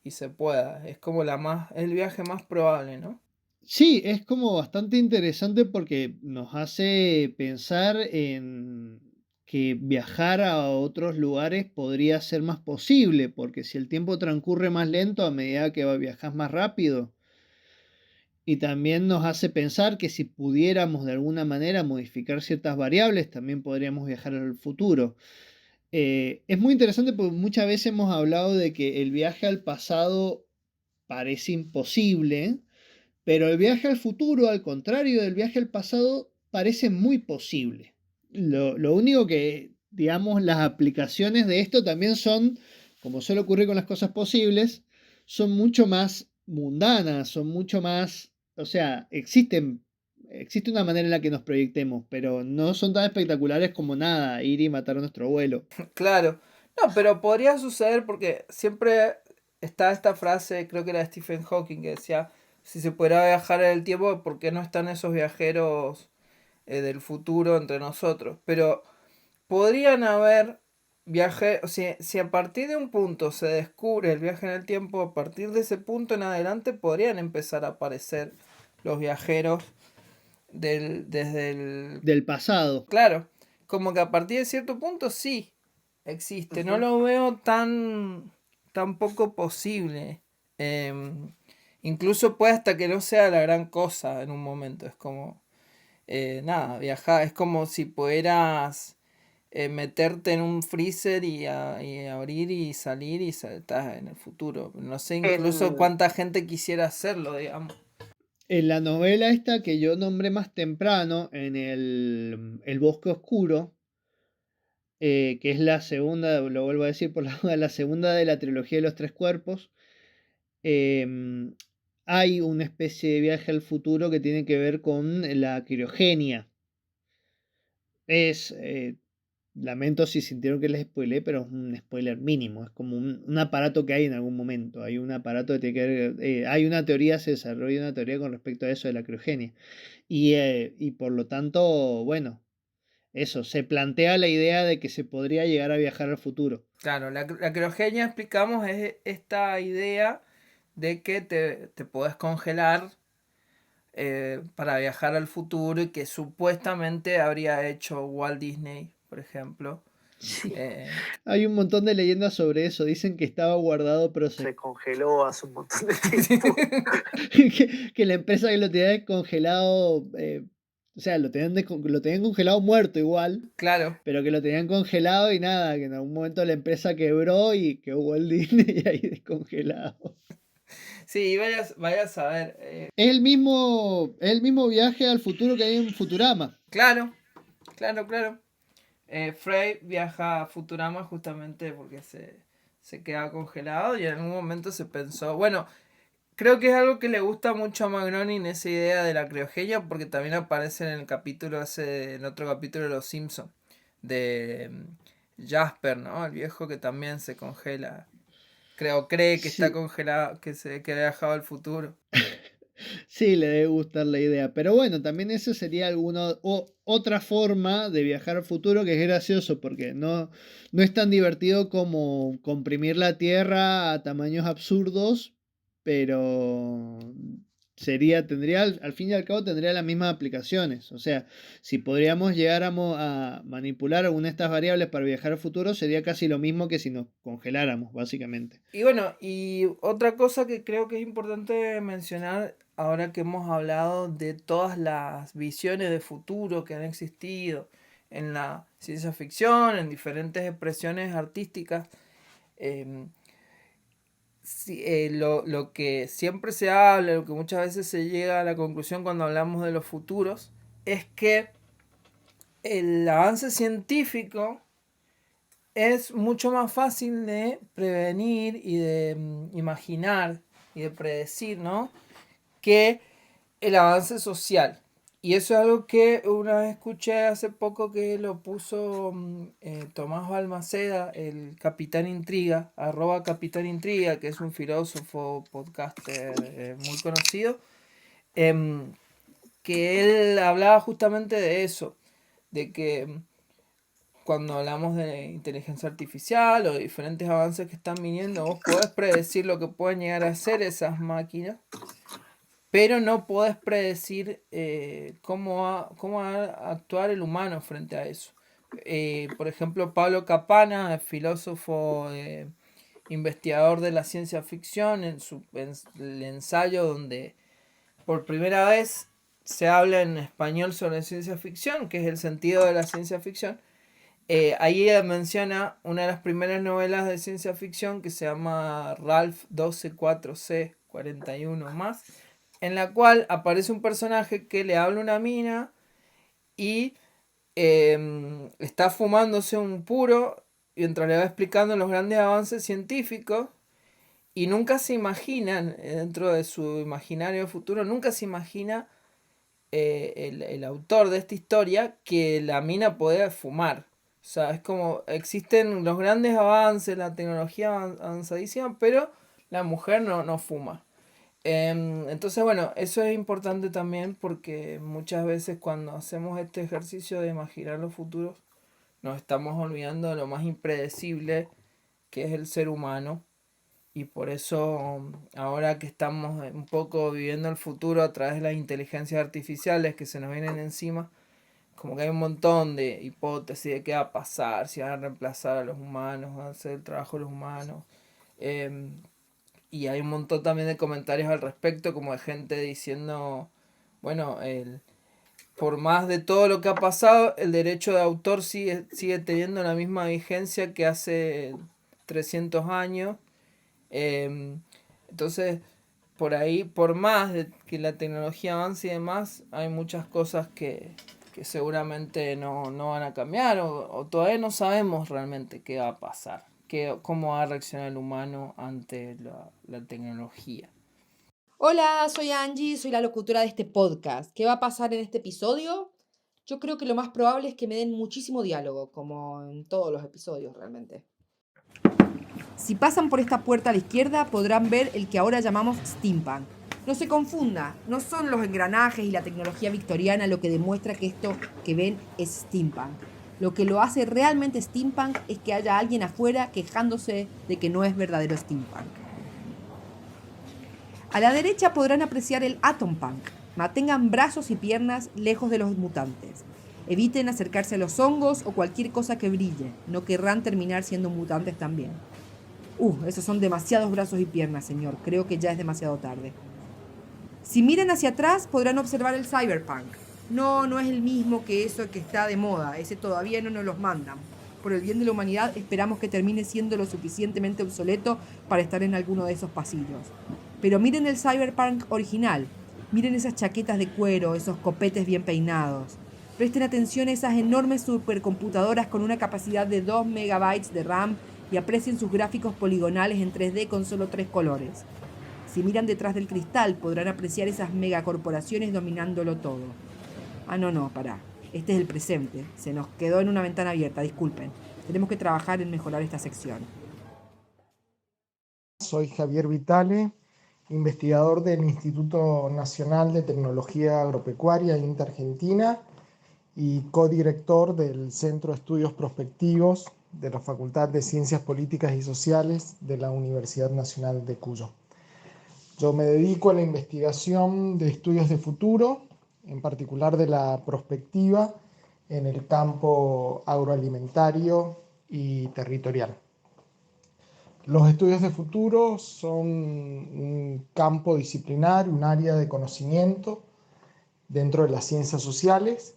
se pueda, es como el viaje más probable, ¿no? Sí, es como bastante interesante porque nos hace pensar en que viajar a otros lugares podría ser más posible, porque si el tiempo transcurre más lento a medida que viajas más rápido, y también nos hace pensar que si pudiéramos de alguna manera modificar ciertas variables, también podríamos viajar al futuro. Es muy interesante porque muchas veces hemos hablado de que el viaje al pasado parece imposible, pero el viaje al futuro, al contrario del viaje al pasado, parece muy posible. Lo único que, digamos, las aplicaciones de esto también son, como suele ocurrir con las cosas posibles, son mucho más mundanas, son mucho más, o sea, existe una manera en la que nos proyectemos, pero no son tan espectaculares como nada, ir y matar a nuestro abuelo. Claro, no, pero podría suceder porque siempre está esta frase, creo que era de Stephen Hawking, que decía, si se pudiera viajar en el tiempo, ¿por qué no están esos viajeros del futuro entre nosotros? Pero podrían haber viajes, o sea, si a partir de un punto se descubre el viaje en el tiempo, a partir de ese punto en adelante podrían empezar a aparecer los viajeros desde el... Del pasado. Claro, como que a partir de cierto punto sí existe. No lo veo tan poco posible. Incluso puede hasta que no sea la gran cosa en un momento. Es como, nada, viajar. Es como si pudieras meterte en un freezer y abrir y salir y estás en el futuro. No sé incluso En- cuánta gente quisiera hacerlo, digamos. En la novela esta que yo nombré más temprano, en el Bosque Oscuro, que es la segunda, lo vuelvo a decir por la segunda de la trilogía de los tres cuerpos, em, hay una especie de viaje al futuro que tiene que ver con la criogenia. Es, lamento si sintieron que les spoileé, pero es un spoiler mínimo. Es como un aparato que hay en algún momento. Hay un aparato que tiene que ver, hay una teoría, se desarrolla una teoría con respecto a eso de la criogenia. Y por lo tanto, bueno, eso, se plantea la idea de que se podría llegar a viajar al futuro. Claro, la criogenia, explicamos, es esta idea de que te podés congelar para viajar al futuro y que supuestamente habría hecho Walt Disney, por ejemplo. Sí. Eh, Hay un montón de leyendas sobre eso. Dicen que estaba guardado, pero Se congeló hace un montón de tiempo. que la empresa que lo tenía descongelado, o sea, lo tenían congelado muerto igual, claro. pero que lo tenían congelado y nada, que en algún momento la empresa quebró y que hubo el Disney ahí descongelado. Sí, vayas a ver. Es el mismo viaje al futuro que hay en Futurama. Claro. Frey viaja a Futurama justamente porque se queda congelado y en algún momento se pensó, bueno, creo que es algo que le gusta mucho a Matt Groening, esa idea de la criogenia, porque también aparece en en otro capítulo de Los Simpsons, de Jasper, ¿no? El viejo que también se congela. Cree que Sí. está congelado, que ha viajado al futuro. Sí, le debe gustar la idea. Pero bueno, también eso sería otra forma de viajar al futuro que es gracioso porque no es tan divertido como comprimir la Tierra a tamaños absurdos, pero tendría al fin y al cabo tendría las mismas aplicaciones. O sea, si podríamos llegar a manipular alguna de estas variables para viajar al futuro, sería casi lo mismo que si nos congeláramos, básicamente. Y bueno, y otra cosa que creo que es importante mencionar ahora que hemos hablado de todas las visiones de futuro que han existido en la ciencia ficción, en diferentes expresiones artísticas, lo que siempre se habla, lo que muchas veces se llega a la conclusión cuando hablamos de los futuros, es que el avance científico es mucho más fácil de prevenir y de imaginar y de predecir, ¿no? Que el avance social. Y eso es algo que una vez escuché hace poco que lo puso Tomás Balmaceda, el Capitán Intriga, @Capitán Intriga, que es un filósofo, podcaster muy conocido, que él hablaba justamente de eso, de que cuando hablamos de inteligencia artificial o de diferentes avances que están viniendo, vos podés predecir lo que pueden llegar a hacer esas máquinas, pero no podés predecir cómo va a actuar el humano frente a eso. Por ejemplo, Pablo Capana, filósofo, investigador de la ciencia ficción, en el ensayo donde por primera vez se habla en español sobre ciencia ficción, que es el sentido de la ciencia ficción. Ahí menciona una de las primeras novelas de ciencia ficción que se llama Ralph 124C 41 más, en la cual aparece un personaje que le habla a una mina y está fumándose un puro mientras le va explicando los grandes avances científicos y nunca se imaginan, dentro de su imaginario futuro, nunca se imagina el autor de esta historia que la mina podía fumar. O sea, es como existen los grandes avances, la tecnología avanzadísima, pero la mujer no fuma. Entonces, bueno, eso es importante también porque muchas veces cuando hacemos este ejercicio de imaginar los futuros, nos estamos olvidando de lo más impredecible que es el ser humano. Y por eso ahora que estamos un poco viviendo el futuro a través de las inteligencias artificiales que se nos vienen encima, como que hay un montón de hipótesis de qué va a pasar, si van a reemplazar a los humanos, van a hacer el trabajo de los humanos. Y hay un montón también de comentarios al respecto, como de gente diciendo, bueno, por más de todo lo que ha pasado, el derecho de autor sigue teniendo la misma vigencia que hace 300 años. Entonces, por ahí, por más de que la tecnología avance y demás, hay muchas cosas que seguramente no van a cambiar o todavía no sabemos realmente qué va a pasar, cómo va a reaccionar el humano ante la tecnología. Hola, soy Angie, soy la locutora de este podcast. ¿Qué va a pasar en este episodio? Yo creo que lo más probable es que me den muchísimo diálogo, como en todos los episodios realmente. Si pasan por esta puerta a la izquierda podrán ver el que ahora llamamos steampunk. No se confunda, no son los engranajes y la tecnología victoriana lo que demuestra que esto que ven es steampunk. Lo que lo hace realmente steampunk es que haya alguien afuera quejándose de que no es verdadero steampunk. A la derecha podrán apreciar el atom punk. Mantengan brazos y piernas lejos de los mutantes. Eviten acercarse a los hongos o cualquier cosa que brille. No querrán terminar siendo mutantes también. Esos son demasiados brazos y piernas, señor. Creo que ya es demasiado tarde. Si miran hacia atrás, podrán observar el cyberpunk. No es el mismo que eso que está de moda. Ese todavía no nos los mandan. Por el bien de la humanidad, esperamos que termine siendo lo suficientemente obsoleto para estar en alguno de esos pasillos. Pero miren el cyberpunk original. Miren esas chaquetas de cuero, esos copetes bien peinados. Presten atención a esas enormes supercomputadoras con una capacidad de 2 megabytes de RAM y aprecien sus gráficos poligonales en 3D con solo 3 colores. Si miran detrás del cristal, podrán apreciar esas megacorporaciones dominándolo todo. Pará. Este es el presente. Se nos quedó en una ventana abierta, disculpen. Tenemos que trabajar en mejorar esta sección. Soy Javier Vitale, investigador del Instituto Nacional de Tecnología Agropecuaria INTA Argentina y codirector del Centro de Estudios Prospectivos de la Facultad de Ciencias Políticas y Sociales de la Universidad Nacional de Cuyo. Yo me dedico a la investigación de estudios de futuro, en particular de la prospectiva en el campo agroalimentario y territorial. Los estudios de futuro son un campo disciplinario, un área de conocimiento dentro de las ciencias sociales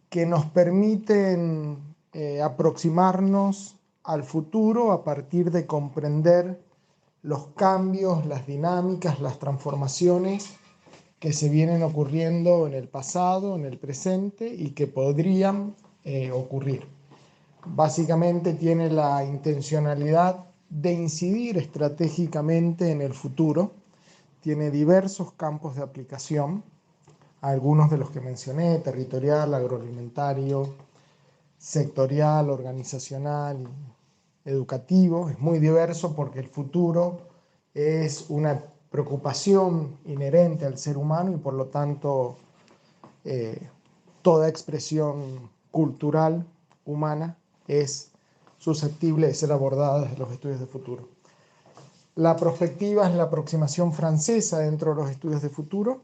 que nos permiten aproximarnos al futuro a partir de comprender los cambios, las dinámicas, las transformaciones que se vienen ocurriendo en el pasado, en el presente y que podrían ocurrir. Básicamente tiene la intencionalidad de incidir estratégicamente en el futuro, tiene diversos campos de aplicación, algunos de los que mencioné: territorial, agroalimentario, sectorial, organizacional, educativo. Es muy diverso porque el futuro es una preocupación inherente al ser humano y por lo tanto toda expresión cultural humana es susceptible de ser abordada desde los estudios de futuro. La prospectiva es la aproximación francesa dentro de los estudios de futuro.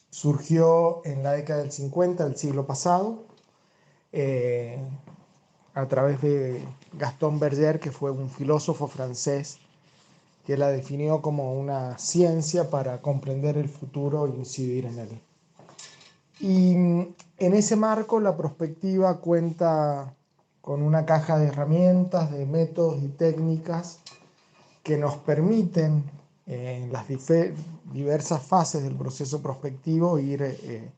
Surgió en la década del 50 del siglo pasado a través de Gaston Berger, que fue un filósofo francés que la definió como una ciencia para comprender el futuro e incidir en él. Y en ese marco la prospectiva cuenta con una caja de herramientas, de métodos y técnicas que nos permiten en las diversas fases del proceso prospectivo ir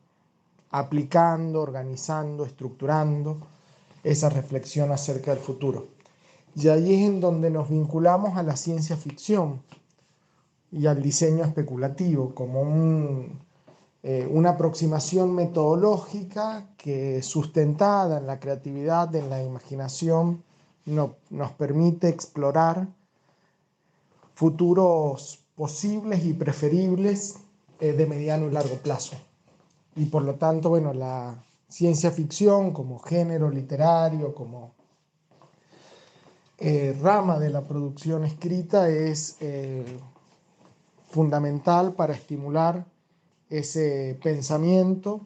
aplicando, organizando, estructurando esa reflexión acerca del futuro. Y ahí es en donde nos vinculamos a la ciencia ficción y al diseño especulativo como una aproximación metodológica que, sustentada en la creatividad, en la imaginación, nos permite explorar futuros posibles y preferibles de mediano y largo plazo. Y por lo tanto, la ciencia ficción como género literario, como rama de la producción escrita es fundamental para estimular ese pensamiento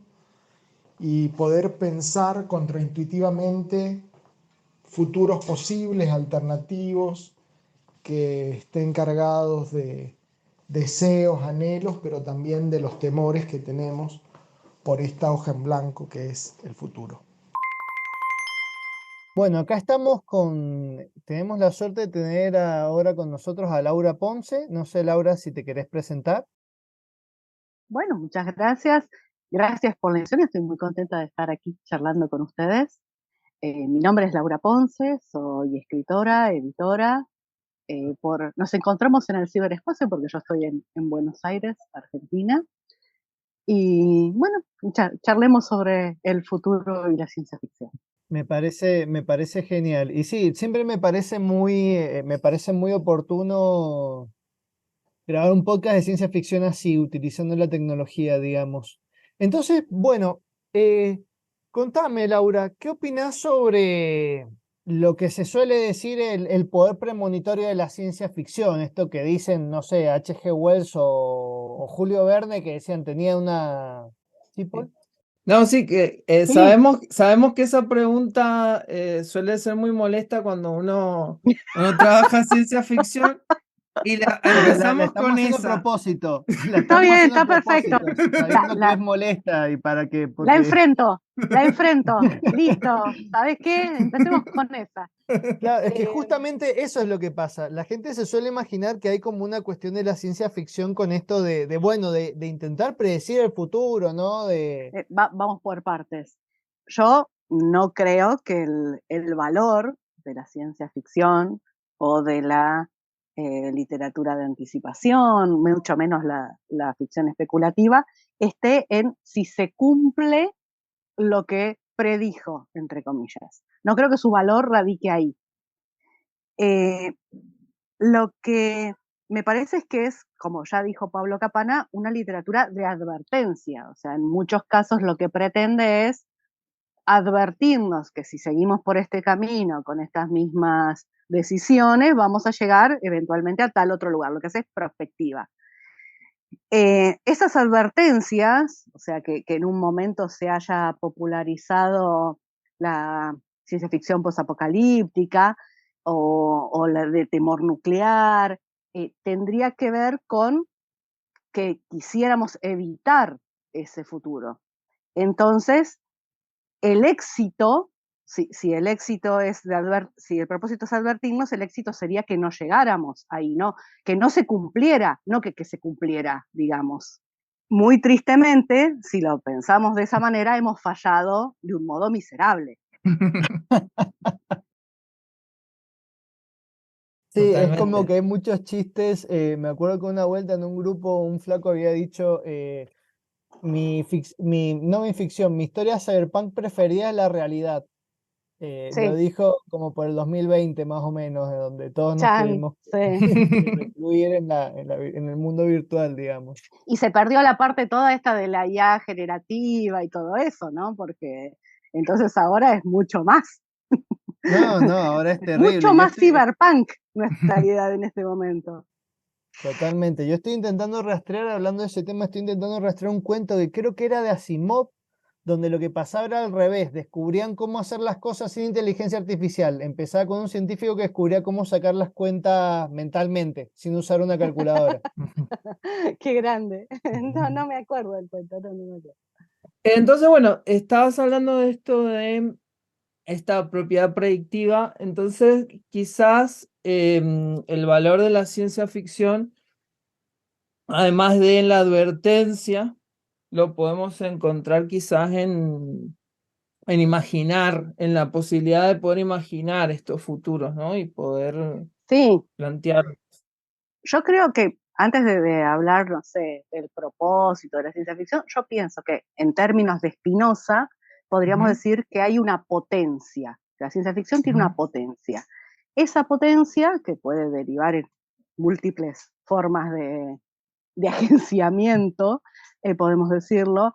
y poder pensar contraintuitivamente futuros posibles, alternativos, que estén cargados de deseos, anhelos, pero también de los temores que tenemos por esta hoja en blanco que es el futuro. Bueno, acá tenemos la suerte de tener ahora con nosotros a Laura Ponce. No sé, Laura, si te querés presentar. Bueno, muchas gracias. Gracias por la invitación. Estoy muy contenta de estar aquí charlando con ustedes. Mi nombre es Laura Ponce, soy escritora, editora. Nos encontramos en el ciberespacio porque yo estoy en Buenos Aires, Argentina. Y bueno, charlemos sobre el futuro y la ciencia ficción. Me parece genial. Y sí, siempre me parece muy oportuno grabar un podcast de ciencia ficción así, utilizando la tecnología, digamos. Entonces, bueno, contame, Laura, ¿qué opinás sobre lo que se suele decir el poder premonitorio de la ciencia ficción? Esto que dicen, no sé, H.G. Wells o Julio Verne, que decían tenía una... ¿Sí, Paul? No, sí, que Sí. sabemos que esa pregunta suele ser muy molesta cuando uno trabaja ciencia ficción y La empezamos estamos con haciendo a esa. propósito. La Está estamos bien, haciendo a está perfecto. propósito, La, sabiendo que la, es molesta y para que... la Porque... enfrento, la enfrento. Listo. ¿Sabes qué? Empecemos con esa. Claro, es que Eh, justamente eso es lo que pasa. La gente se suele imaginar que hay como una cuestión de la ciencia ficción con esto de intentar predecir el futuro, ¿no? vamos por partes. Yo no creo que el valor de la ciencia ficción o de la literatura de anticipación, mucho menos la ficción especulativa, esté en si se cumple lo que predijo, entre comillas. No creo que su valor radique ahí. Lo que me parece es que es, como ya dijo Pablo Capana, una literatura de advertencia. O sea, en muchos casos lo que pretende es advertirnos que si seguimos por este camino con estas mismas decisiones, vamos a llegar eventualmente a tal otro lugar. Lo que hace es prospectiva. Esas advertencias, o sea, que en un momento se haya popularizado la ciencia ficción posapocalíptica o la de temor nuclear, tendría que ver con que quisiéramos evitar ese futuro. Entonces, el éxito, si el éxito es si el propósito es advertirnos, el éxito sería que no llegáramos ahí, ¿no? Que no se cumpliera, no que se cumpliera, digamos. Muy tristemente, si lo pensamos de esa manera, hemos fallado de un modo miserable. Sí, es como Totalmente. que hay muchos chistes. Me acuerdo que una vuelta en un grupo un flaco había dicho, no mi ficción, mi historia cyberpunk preferida es la realidad. Lo Sí, dijo como por el 2020 más o menos, de donde todos nos Chan, tuvimos sí. que recluir en el mundo virtual, digamos. Y se perdió la parte toda esta de la IA generativa y todo eso, ¿no? Porque entonces ahora es mucho más. No, ahora es Mucho terrible. más cyberpunk nuestra realidad en este momento. Totalmente. Yo estoy intentando rastrear, hablando de ese tema, estoy intentando rastrear un cuento que creo que era de Asimov, donde lo que pasaba era al revés. Descubrían cómo hacer las cosas sin inteligencia artificial. Empezaba con un científico que descubría cómo sacar las cuentas mentalmente, sin usar una calculadora. Qué grande. No me acuerdo del cuento, no me acuerdo. Entonces, bueno, estabas hablando de esto de esta propiedad predictiva, entonces quizás el valor de la ciencia ficción, además de la advertencia, lo podemos encontrar quizás en imaginar, en la posibilidad de poder imaginar estos futuros, ¿no? Y poder Sí, plantear. yo creo que antes de hablar, no sé, del propósito de la ciencia ficción, yo pienso que en términos de Spinoza podríamos decir que hay una potencia. La ciencia ficción tiene una potencia. Esa potencia, que puede derivar en múltiples formas de agenciamiento, podemos decirlo,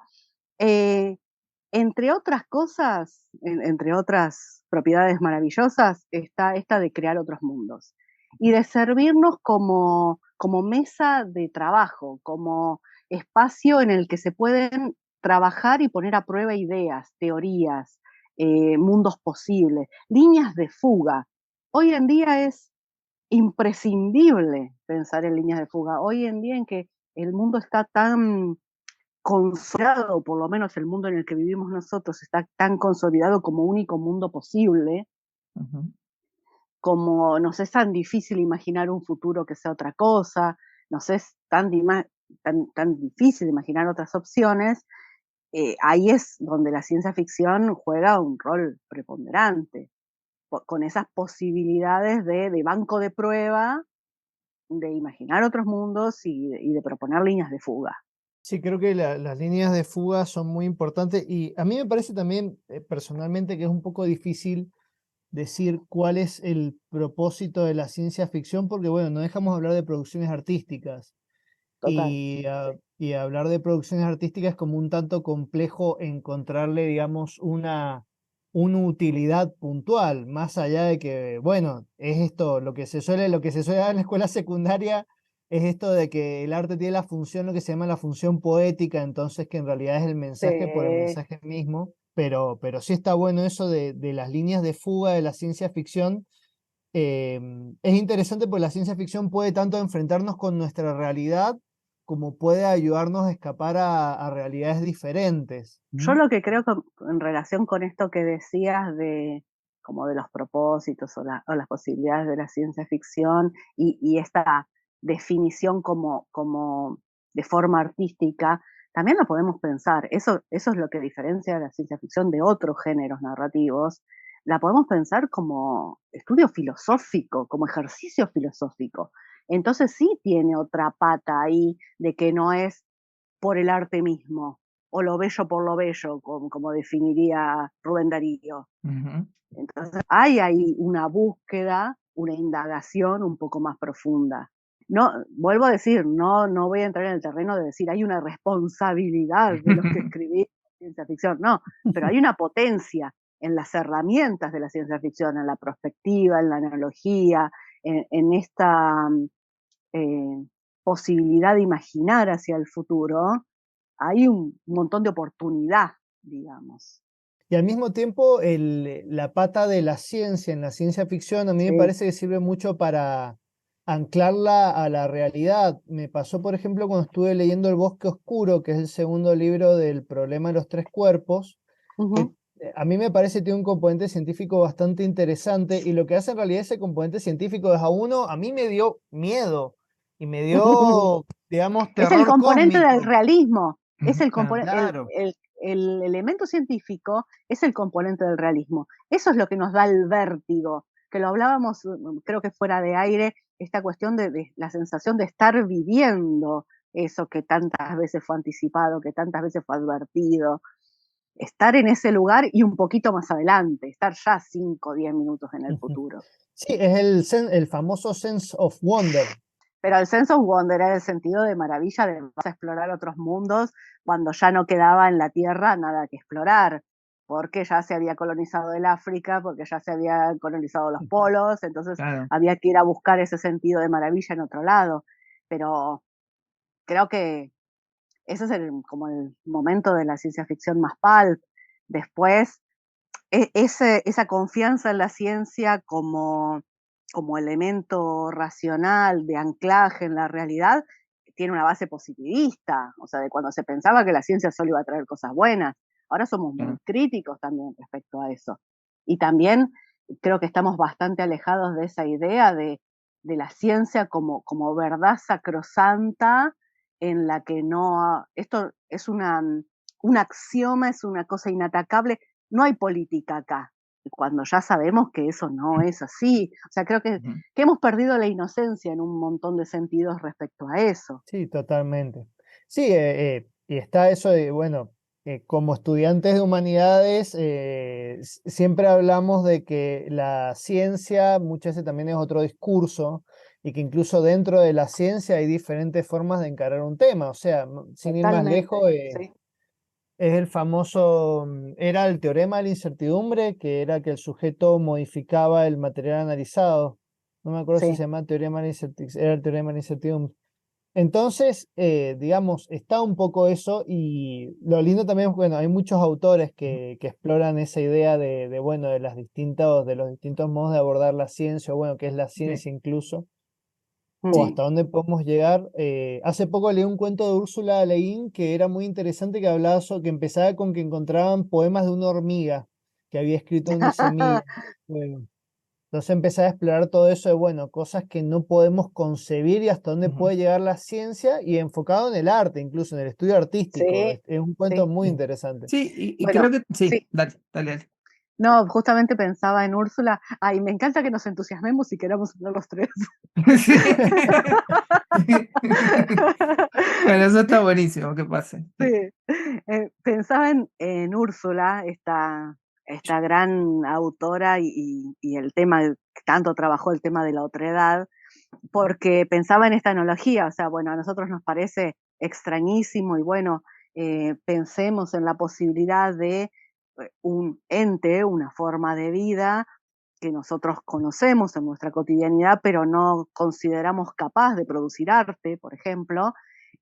entre otras cosas, entre otras propiedades maravillosas, está esta de crear otros mundos y de servirnos como mesa de trabajo, como espacio en el que se pueden trabajar y poner a prueba ideas, teorías, mundos posibles, líneas de fuga. Hoy en día es imprescindible pensar en líneas de fuga. Hoy en día en que el mundo está tan consolidado, por lo menos el mundo en el que vivimos nosotros está tan consolidado como único mundo posible, como nos es tan difícil imaginar un futuro que sea otra cosa, nos es tan difícil imaginar otras opciones, ahí es donde la ciencia ficción juega un rol preponderante, con esas posibilidades de banco de prueba, de imaginar otros mundos y de proponer líneas de fuga. Sí, creo que las líneas de fuga son muy importantes y a mí me parece también personalmente que es un poco difícil decir cuál es el propósito de la ciencia ficción porque, bueno, no dejamos de hablar de producciones artísticas Total. y hablar de producciones artísticas es como un tanto complejo encontrarle, digamos, una utilidad puntual, más allá de que, bueno, es esto, lo que se suele dar en la escuela secundaria es esto de que el arte tiene la función, lo que se llama la función poética, entonces que en realidad es el mensaje por el Sí. mensaje mismo, pero sí está bueno eso de las líneas de fuga de la ciencia ficción. Es interesante porque la ciencia ficción puede tanto enfrentarnos con nuestra realidad como puede ayudarnos a escapar a realidades diferentes. Yo lo que creo que en relación con esto que decías como de los propósitos o las posibilidades de la ciencia ficción y esta definición como de forma artística, también lo podemos pensar. Eso es lo que diferencia a la ciencia ficción de otros géneros narrativos. La podemos pensar como estudio filosófico, como ejercicio filosófico. Entonces sí tiene otra pata ahí de que no es por el arte mismo, o lo bello por lo bello, como definiría Rubén Darío. Ujú. Entonces hay ahí una búsqueda, una indagación un poco más profunda. No, vuelvo a decir, no voy a entrar en el terreno de decir hay una responsabilidad de los que escribí ciencia ficción, no, pero hay una potencia en las herramientas de la ciencia ficción, en la perspectiva, en la analogía, en esta eh, posibilidad de imaginar hacia el futuro, hay un montón de oportunidad, digamos. Y al mismo tiempo, la pata de la ciencia en la ciencia ficción a mí me Sí. parece que sirve mucho para anclarla a la realidad. Me pasó, por ejemplo, cuando estuve leyendo El Bosque Oscuro, que es el segundo libro del problema de los tres cuerpos, que Ujú. a mí me parece que tiene un componente científico bastante interesante y lo que hace en realidad ese componente científico es a mí me dio miedo y me dio, digamos, Es el terror componente del cósmico. realismo, es el Claro. el elemento científico es el componente del realismo. Eso es lo que nos da el vértigo, que lo hablábamos, creo que fuera de aire, esta cuestión de la sensación de estar viviendo eso que tantas veces fue anticipado, que tantas veces fue advertido, estar en ese lugar y un poquito más adelante, estar ya 5 o 10 minutos en el futuro. Sí, es el famoso sense of wonder. Pero el sense of wonder era el sentido de maravilla de vas a explorar otros mundos cuando ya no quedaba en la Tierra nada que explorar, porque ya se había colonizado el África, porque ya se había colonizado los polos, entonces Claro. había que ir a buscar ese sentido de maravilla en otro lado. Pero creo que ese es como el momento de la ciencia ficción más pulp. Después, esa confianza en la ciencia como elemento racional de anclaje en la realidad tiene una base positivista, o sea, de cuando se pensaba que la ciencia solo iba a traer cosas buenas. Ahora somos muy Claro. críticos también respecto a eso. Y también creo que estamos bastante alejados de esa idea de la ciencia como verdad sacrosanta en la que no, esto es un axioma, es una cosa inatacable, no hay política acá, cuando ya sabemos que eso no es así. O sea, creo que Ujú. hemos perdido la inocencia en un montón de sentidos respecto a eso. Sí, totalmente. Sí, y está eso de, bueno, como estudiantes de humanidades, siempre hablamos de que la ciencia muchas veces también es otro discurso y que incluso dentro de la ciencia hay diferentes formas de encarar un tema. O sea, sin ir más lejos, Totalmente, sí. es el famoso, era el teorema de la incertidumbre, que era que el sujeto modificaba el material analizado. No me acuerdo si se Sí. llama teorema de la incertidumbre, era el teorema de la incertidumbre. Entonces, digamos, está un poco eso y lo lindo también es, bueno, hay muchos autores que exploran esa idea bueno, de de los distintos modos de abordar la ciencia, o bueno, qué es la Sí. ciencia incluso, o Mm. hasta dónde podemos llegar. Hace poco leí un cuento de Úrsula Le Guin que era muy interesante, que hablaba que empezaba con que encontraban poemas de una hormiga que había escrito una semilla. Bueno, entonces empecé a explorar todo eso de, bueno, cosas que no podemos concebir y hasta dónde Ujú. puede llegar la ciencia y enfocado en el arte, incluso en el estudio artístico. Sí, Es un cuento sí. muy Sí. interesante. Sí, y Bueno, creo que sí, sí. dale. No, justamente pensaba en Úrsula. Ay, me encanta que nos entusiasmemos y queramos hablar los tres. Sí. Bueno, eso está buenísimo, que pase. Sí. Sí. Pensaba en Úrsula, esta gran autora y el tema, tanto trabajó el tema de la otredad, porque pensaba en esta analogía, o sea, bueno, a nosotros nos parece extrañísimo y bueno, pensemos en la posibilidad de un ente, una forma de vida que nosotros conocemos en nuestra cotidianidad, pero no consideramos capaz de producir arte, por ejemplo,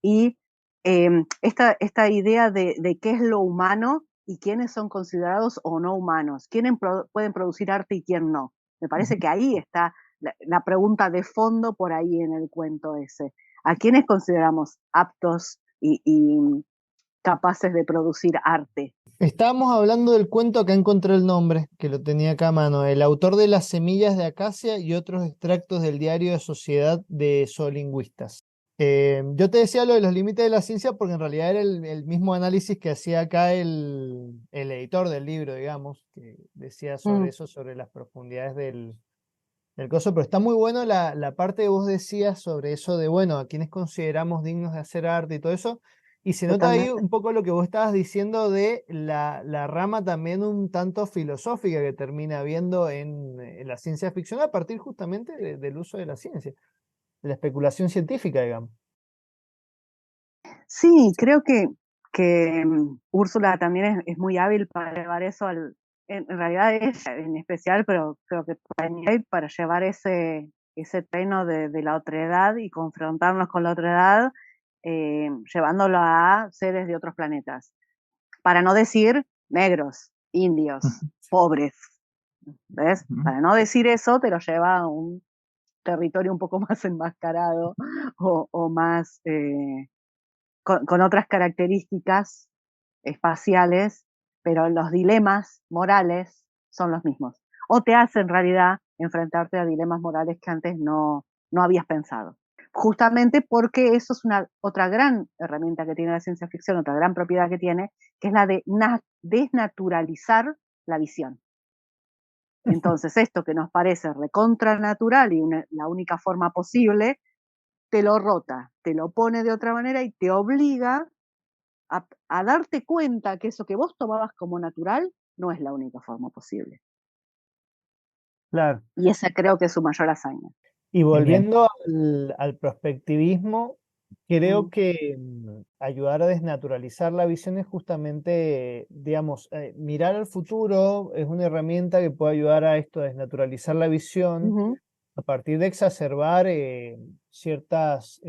y esta idea de qué es lo humano y quiénes son considerados o no humanos, quiénes pueden producir arte y quién no. Me parece que ahí está la pregunta de fondo por ahí en el cuento ese. ¿A quiénes consideramos aptos y capaces de producir arte? Estábamos hablando del cuento, acá encontré el nombre, que lo tenía acá a mano, el autor de Las semillas de acacia y otros extractos del diario de Sociedad de Zoolingüistas. Yo te decía lo de los límites de la ciencia porque en realidad era el mismo análisis que hacía acá el editor del libro, digamos, que decía sobre eso, sobre las profundidades del coso, pero está muy bueno la parte que vos decías sobre eso de, bueno, a quienes consideramos dignos de hacer arte y todo eso, y se nota ahí Totalmente. un poco lo que vos estabas diciendo de la rama también un tanto filosófica que termina viendo en la ciencia ficción a partir justamente del uso de la ciencia, de la especulación científica, digamos. Sí, creo que Úrsula también es muy hábil para llevar eso en realidad ella en especial, pero creo que también para llevar ese terreno de la otredad y confrontarnos con la otredad, llevándolo a seres de otros planetas. Para no decir negros, indios, pobres, ¿ves? Para no decir eso, te lo lleva a un territorio un poco más enmascarado o más con otras características espaciales, pero los dilemas morales son los mismos. O te hace en realidad enfrentarte a dilemas morales que antes no habías pensado. Justamente porque eso es otra gran herramienta que tiene la ciencia ficción, otra gran propiedad que tiene, que es la de desnaturalizar la visión. Entonces, esto que nos parece recontranatural y la única forma posible, te lo rota, te lo pone de otra manera y te obliga a darte cuenta que eso que vos tomabas como natural no es la única forma posible. Claro. Y esa creo que es su mayor hazaña. Y volviendo al prospectivismo, creo Mm. que ayudar a desnaturalizar la visión es justamente, digamos, mirar al futuro es una herramienta que puede ayudar a esto, a desnaturalizar la visión, Ujú. a partir de exacerbar ciertas,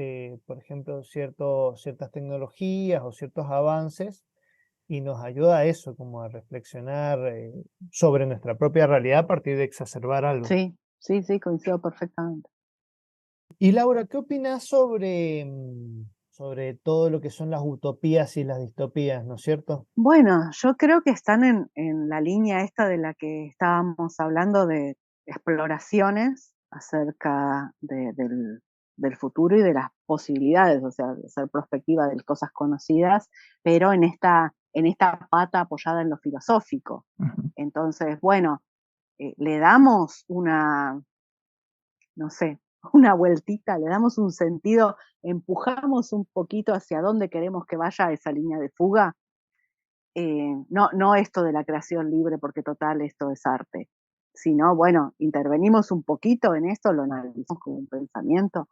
por ejemplo, ciertas tecnologías o ciertos avances, y nos ayuda a eso, como a reflexionar sobre nuestra propia realidad a partir de exacerbar algo. Sí, sí, sí, coincido perfectamente. Y Laura, ¿qué opinas sobre todo lo que son las utopías y las distopías, ¿no es cierto? Bueno, yo creo que están en la línea esta de la que estábamos hablando de exploraciones acerca del futuro y de las posibilidades, o sea, de ser prospectiva de cosas conocidas, pero en esta pata apoyada en lo filosófico. Entonces, bueno, le damos no sé, una vueltita, le damos un sentido, empujamos un poquito hacia dónde queremos que vaya esa línea de fuga. No esto de la creación libre, porque total esto es arte, sino, bueno, intervenimos un poquito en esto, lo analizamos como un pensamiento,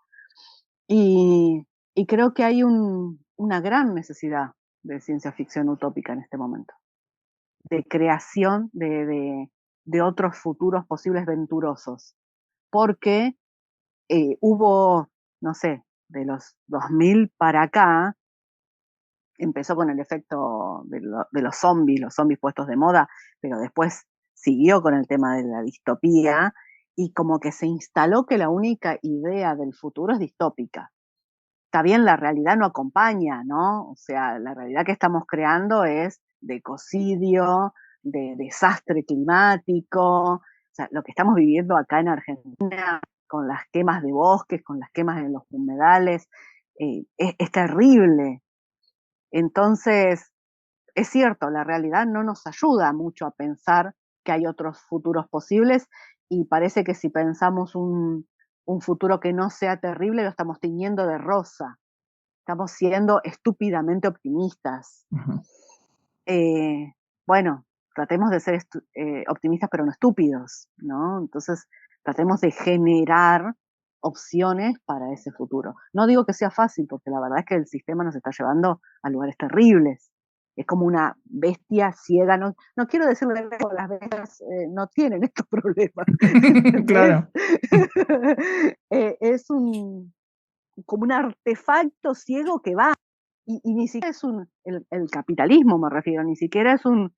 y, y creo que hay una gran necesidad de ciencia ficción utópica en este momento, de creación de otros futuros posibles venturosos, porque hubo, no sé, de los 2000 para acá, empezó con el efecto de los zombies puestos de moda, pero después siguió con el tema de la distopía y como que se instaló que la única idea del futuro es distópica. Está bien, la realidad no acompaña, ¿no? O sea, la realidad que estamos creando es de ecocidio, de desastre climático, o sea, lo que estamos viviendo acá en Argentina con las quemas de bosques, con las quemas en los humedales, es terrible. Entonces, es cierto, la realidad no nos ayuda mucho a pensar que hay otros futuros posibles y parece que si pensamos un futuro que no sea terrible lo estamos tiñendo de rosa. Estamos siendo estúpidamente optimistas. Bueno, tratemos de ser optimistas pero no estúpidos, ¿no? Entonces, tratemos de generar opciones para ese futuro. No digo que sea fácil, porque la verdad es que el sistema nos está llevando a lugares terribles. es como una bestia ciega, no quiero decirle que las bestias no tienen estos problemas, Claro. es como un artefacto ciego que va, y ni siquiera es el capitalismo me refiero, ni siquiera es un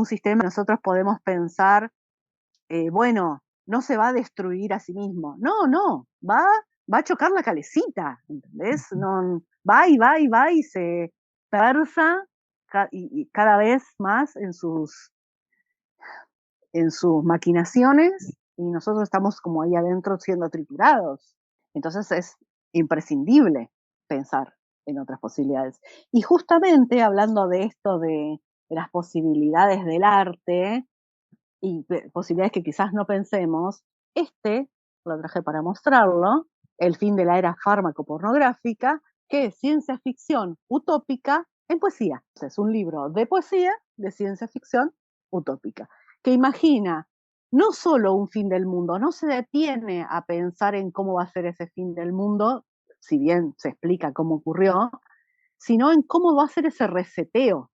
sistema que nosotros podemos pensar, bueno, no se va a destruir a sí mismo, no, va a chocar la calecita, ¿entendés? No, va y se persa y cada vez más en sus maquinaciones, y nosotros estamos como ahí adentro siendo triturados. Entonces es imprescindible pensar en otras posibilidades. Y justamente hablando de esto de las posibilidades del arte y posibilidades que quizás no pensemos, lo traje para mostrarlo, El fin de la era fármaco-pornográfica, que es ciencia ficción utópica en poesía. Es un libro de poesía de ciencia ficción utópica, que imagina no solo un fin del mundo, no se detiene a pensar en cómo va a ser ese fin del mundo, si bien se explica cómo ocurrió, sino en cómo va a ser ese reseteo,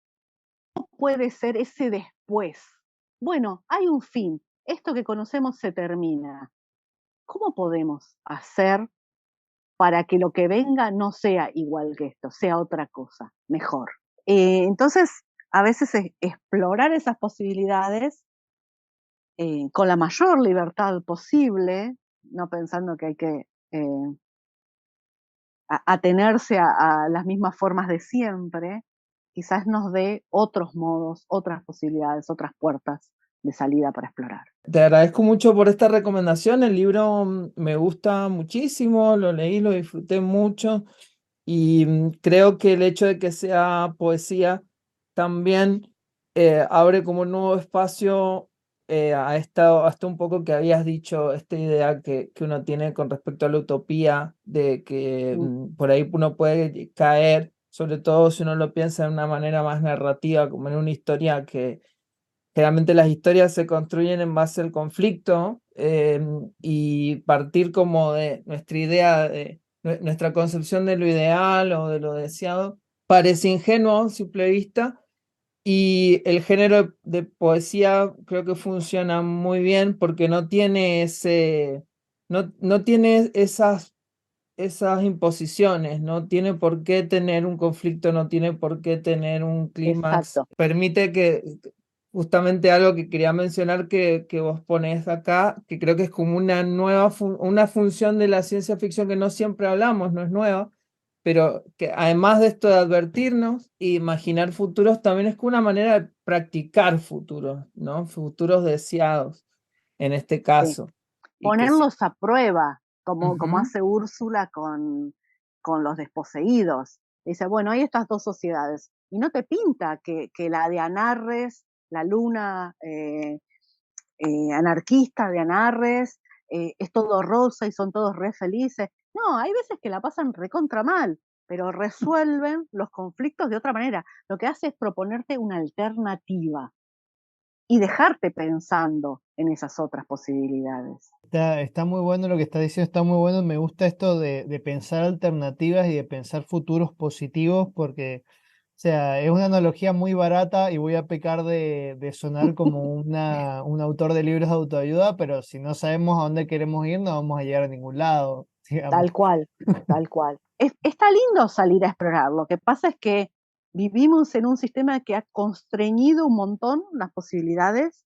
cómo puede ser ese después. Bueno, hay un fin, esto que conocemos se termina. ¿Cómo podemos hacer para que lo que venga no sea igual que esto, sea otra cosa, mejor? Entonces, a veces explorar esas posibilidades con la mayor libertad posible, no pensando que hay que atenerse a las mismas formas de siempre, quizás nos dé otros modos, otras posibilidades, otras puertas de salida para explorar. Te agradezco mucho por esta recomendación. El libro me gusta muchísimo, lo leí, lo disfruté mucho y creo que el hecho de que sea poesía también abre como un nuevo espacio a hasta un poco que habías dicho, esta idea que uno tiene con respecto a la utopía, de que por ahí uno puede caer, sobre todo si uno lo piensa de una manera más narrativa, como en una historia que generalmente las historias se construyen en base al conflicto, y partir como de nuestra idea, de nuestra concepción de lo ideal o de lo deseado, parece ingenuo a simple vista, y el género de poesía creo que funciona muy bien porque no tiene no tiene esas imposiciones, no tiene por qué tener un conflicto, no tiene por qué tener un clímax. Exacto. Permite que justamente algo que quería mencionar que vos ponés acá, que creo que es como una nueva una función de la ciencia ficción que no siempre hablamos, no es nueva, pero que además de esto de advertirnos e imaginar futuros, también es como una manera de practicar futuros, ¿no? Futuros deseados, en este Sí. caso. Y que Ponerlos a prueba, como Ujú. hace Úrsula con los desposeídos. Dice, bueno, hay estas dos sociedades, y no te pinta que la de Anarres, la luna anarquista de Anarres, es todo rosa y son todos re felices. No, hay veces que la pasan recontra mal, pero resuelven los conflictos de otra manera. Lo que hace es proponerte una alternativa y dejarte pensando en esas otras posibilidades. Está muy bueno lo que está diciendo, está muy bueno. Me gusta esto de pensar alternativas y de pensar futuros positivos, porque, o sea, es una analogía muy barata y voy a pecar de sonar como un autor de libros de autoayuda, pero si no sabemos a dónde queremos ir, no vamos a llegar a ningún lado, digamos. Tal cual, tal cual. Está lindo salir a explorar. Lo que pasa es que vivimos en un sistema que ha constreñido un montón las posibilidades,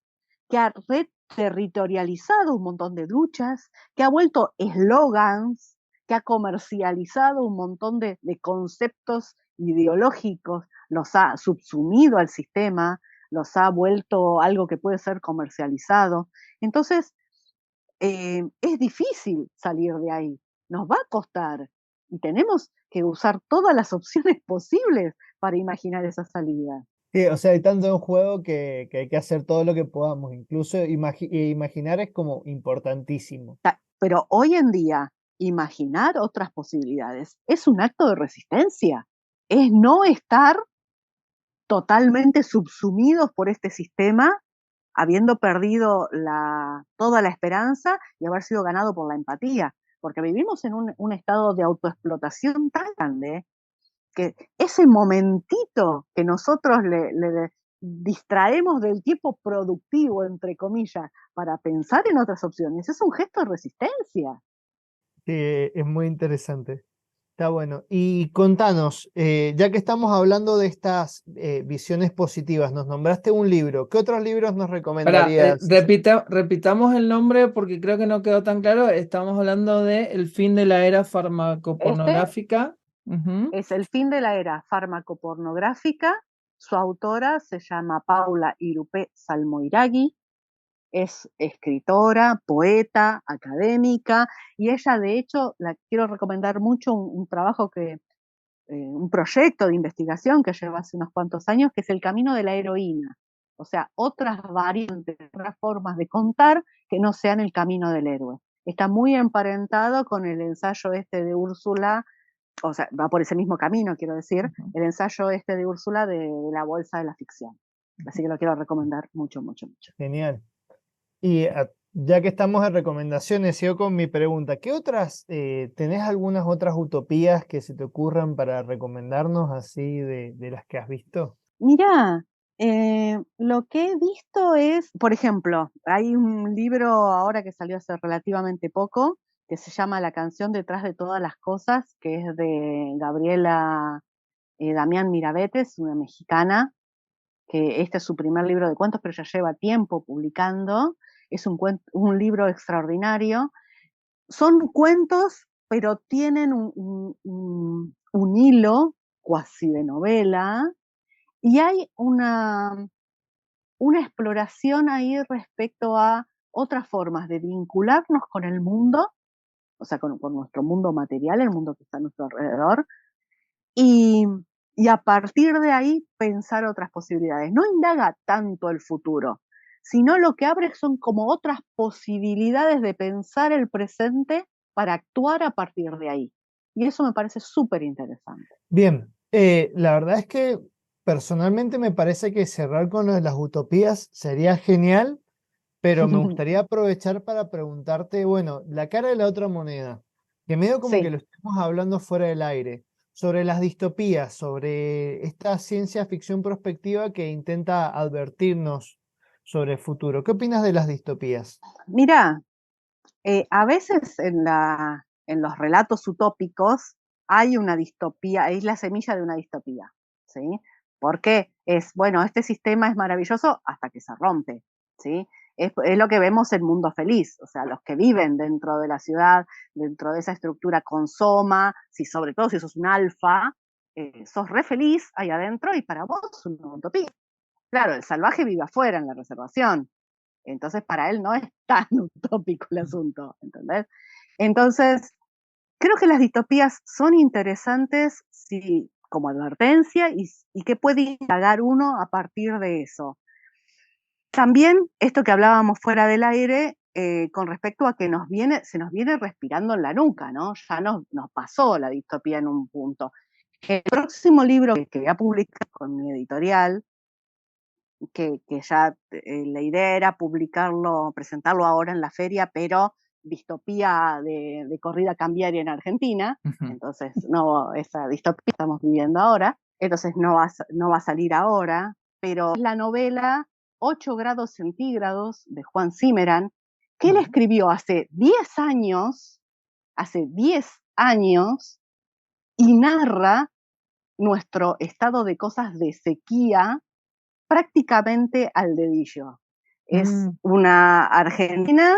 que ha reterritorializado un montón de luchas, que ha vuelto eslogans, que ha comercializado un montón de conceptos ideológicos, los ha subsumido al sistema, los ha vuelto algo que puede ser comercializado. Entonces, es difícil salir de ahí, nos va a costar, y tenemos que usar todas las opciones posibles para imaginar esa salida. Sí, o sea, hay tanto en juego que hay que hacer todo lo que podamos, incluso imaginar es como importantísimo. Pero hoy en día, imaginar otras posibilidades es un acto de resistencia, es no estar totalmente subsumidos por este sistema, habiendo perdido toda la esperanza y haber sido ganado por la empatía, porque vivimos en un estado de autoexplotación tan grande que ese momentito que nosotros le distraemos del tiempo productivo, entre comillas, para pensar en otras opciones, es un gesto de resistencia. Sí, es muy interesante. Está bueno. Y contanos, ya que estamos hablando de estas visiones positivas, nos nombraste un libro. ¿Qué otros libros nos recomendarías? Repitamos el nombre porque creo que no quedó tan claro. Estamos hablando de El fin de la era Este farmacopornográfica. Ujú. es El fin de la era farmacopornográfica. Su autora se llama Paula Irupé Salmoiraghi. Es escritora, poeta, académica, y ella, de hecho, la quiero recomendar mucho un trabajo un proyecto de investigación que lleva hace unos cuantos años, que es El camino de la heroína. O sea, otras variantes, otras formas de contar que no sean el camino del héroe. Está muy emparentado con el ensayo de Úrsula, o sea, va por ese mismo camino, quiero decir, el ensayo de Úrsula de La bolsa de la ficción. Así que lo quiero recomendar mucho, mucho, mucho. Genial. Y ya que estamos en recomendaciones, sigo con mi pregunta. ¿Qué otras, tenés algunas otras utopías que se te ocurran para recomendarnos así de las que has visto? Mirá, lo que he visto es, por ejemplo, hay un libro ahora que salió hace relativamente poco, que se llama La canción detrás de todas las cosas, que es de Gabriela Damián Mirabetes, una mexicana, que este es su primer libro de cuentos, pero ya lleva tiempo publicando. Es un libro extraordinario. Son cuentos, pero tienen un hilo cuasi de novela, y hay una exploración ahí respecto a otras formas de vincularnos con el mundo, o sea, con nuestro mundo material, el mundo que está a nuestro alrededor, y, y a partir de ahí pensar otras posibilidades. No indaga tanto el futuro, sino lo que abre son como otras posibilidades de pensar el presente para actuar a partir de ahí. Y eso me parece súper interesante. Bien, la verdad es que personalmente me parece que cerrar con lo de las utopías sería genial, pero me gustaría aprovechar para preguntarte, bueno, la cara de la otra moneda, que medio como que Sí. lo estamos hablando fuera del aire, sobre las distopías, sobre esta ciencia ficción prospectiva que intenta advertirnos sobre el futuro. ¿Qué opinas de las distopías? Mira, a veces en los relatos utópicos hay una distopía, es la semilla de una distopía, ¿sí? Porque bueno, este sistema es maravilloso hasta que se rompe, ¿sí? Es lo que vemos en Mundo Feliz, o sea, los que viven dentro de la ciudad, dentro de esa estructura con soma, sobre todo si sos un alfa, sos re feliz ahí adentro y para vos es una utopía. Claro, el salvaje vive afuera en la reservación, entonces para él no es tan utópico el asunto, ¿entendés? Entonces, creo que las distopías son interesantes como advertencia y que puede indagar uno a partir de eso. También esto que hablábamos fuera del aire, con respecto a que se nos viene respirando en la nuca, ¿no? Ya nos pasó la distopía en un punto. El próximo libro que voy a publicar con mi editorial, que ya la idea era publicarlo, presentarlo ahora en la feria, pero distopía de corrida cambiaria en Argentina, entonces no, esa distopía que estamos viviendo ahora, entonces no va a salir ahora, pero es la novela 8 grados centígrados de Juan Cimeran, que él escribió hace 10 años, y narra nuestro estado de cosas de sequía prácticamente al dedillo. Es una Argentina,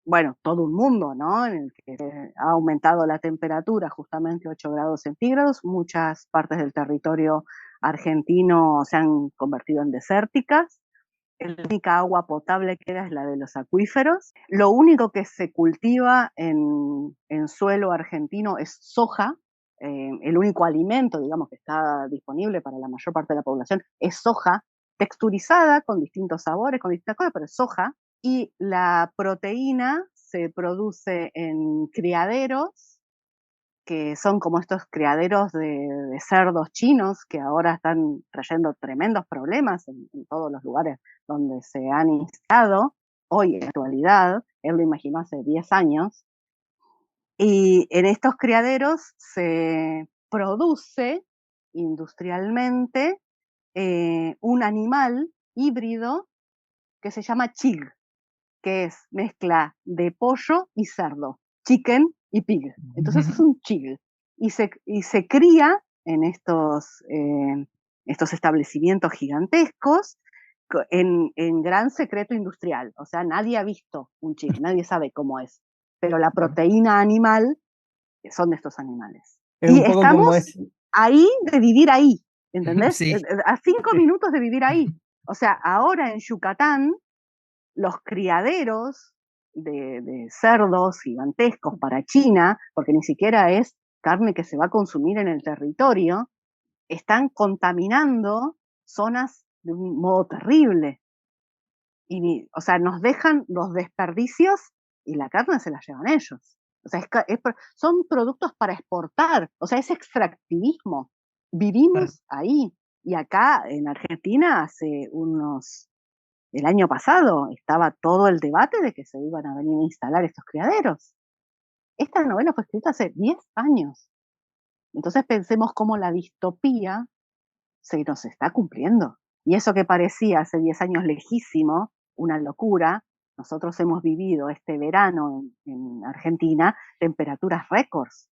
bueno, todo un mundo, ¿no? En el que ha aumentado la temperatura justamente 8 grados centígrados, muchas partes del territorio argentino se han convertido en desérticas, la única agua potable que queda es la de los acuíferos, lo único que se cultiva en suelo argentino es soja, el único alimento, digamos, que está disponible para la mayor parte de la población es soja, texturizada con distintos sabores, con distintas cosas, pero es soja, y la proteína se produce en criaderos, que son como estos criaderos de cerdos chinos que ahora están trayendo tremendos problemas en todos los lugares donde se han instalado, hoy en la actualidad, él lo imaginó hace 10 años, y en estos criaderos se produce industrialmente un animal híbrido que se llama chig, que es mezcla de pollo y cerdo, chicken y pig. Entonces es un chig. Y se cría en estos establecimientos gigantescos en gran secreto industrial. O sea, nadie ha visto un chig, nadie sabe cómo es. Pero la proteína animal son de estos animales. Es Y un poco como estamos ahí de vivir ahí, ¿entendés? Sí. A 5 minutos de vivir ahí. O sea, ahora en Yucatán, los criaderos de cerdos gigantescos para China, porque ni siquiera es carne que se va a consumir en el territorio, están contaminando zonas de un modo terrible. Y, o sea, nos dejan los desperdicios y la carne se la llevan ellos. O sea, son productos para exportar, o sea, es extractivismo. Vivimos ahí. Y acá en Argentina el año pasado estaba todo el debate de que se iban a venir a instalar estos criaderos. Esta novela fue escrita hace 10 años. Entonces pensemos cómo la distopía se nos está cumpliendo. Y eso que parecía hace 10 años lejísimo, una locura, nosotros hemos vivido este verano en Argentina temperaturas récords,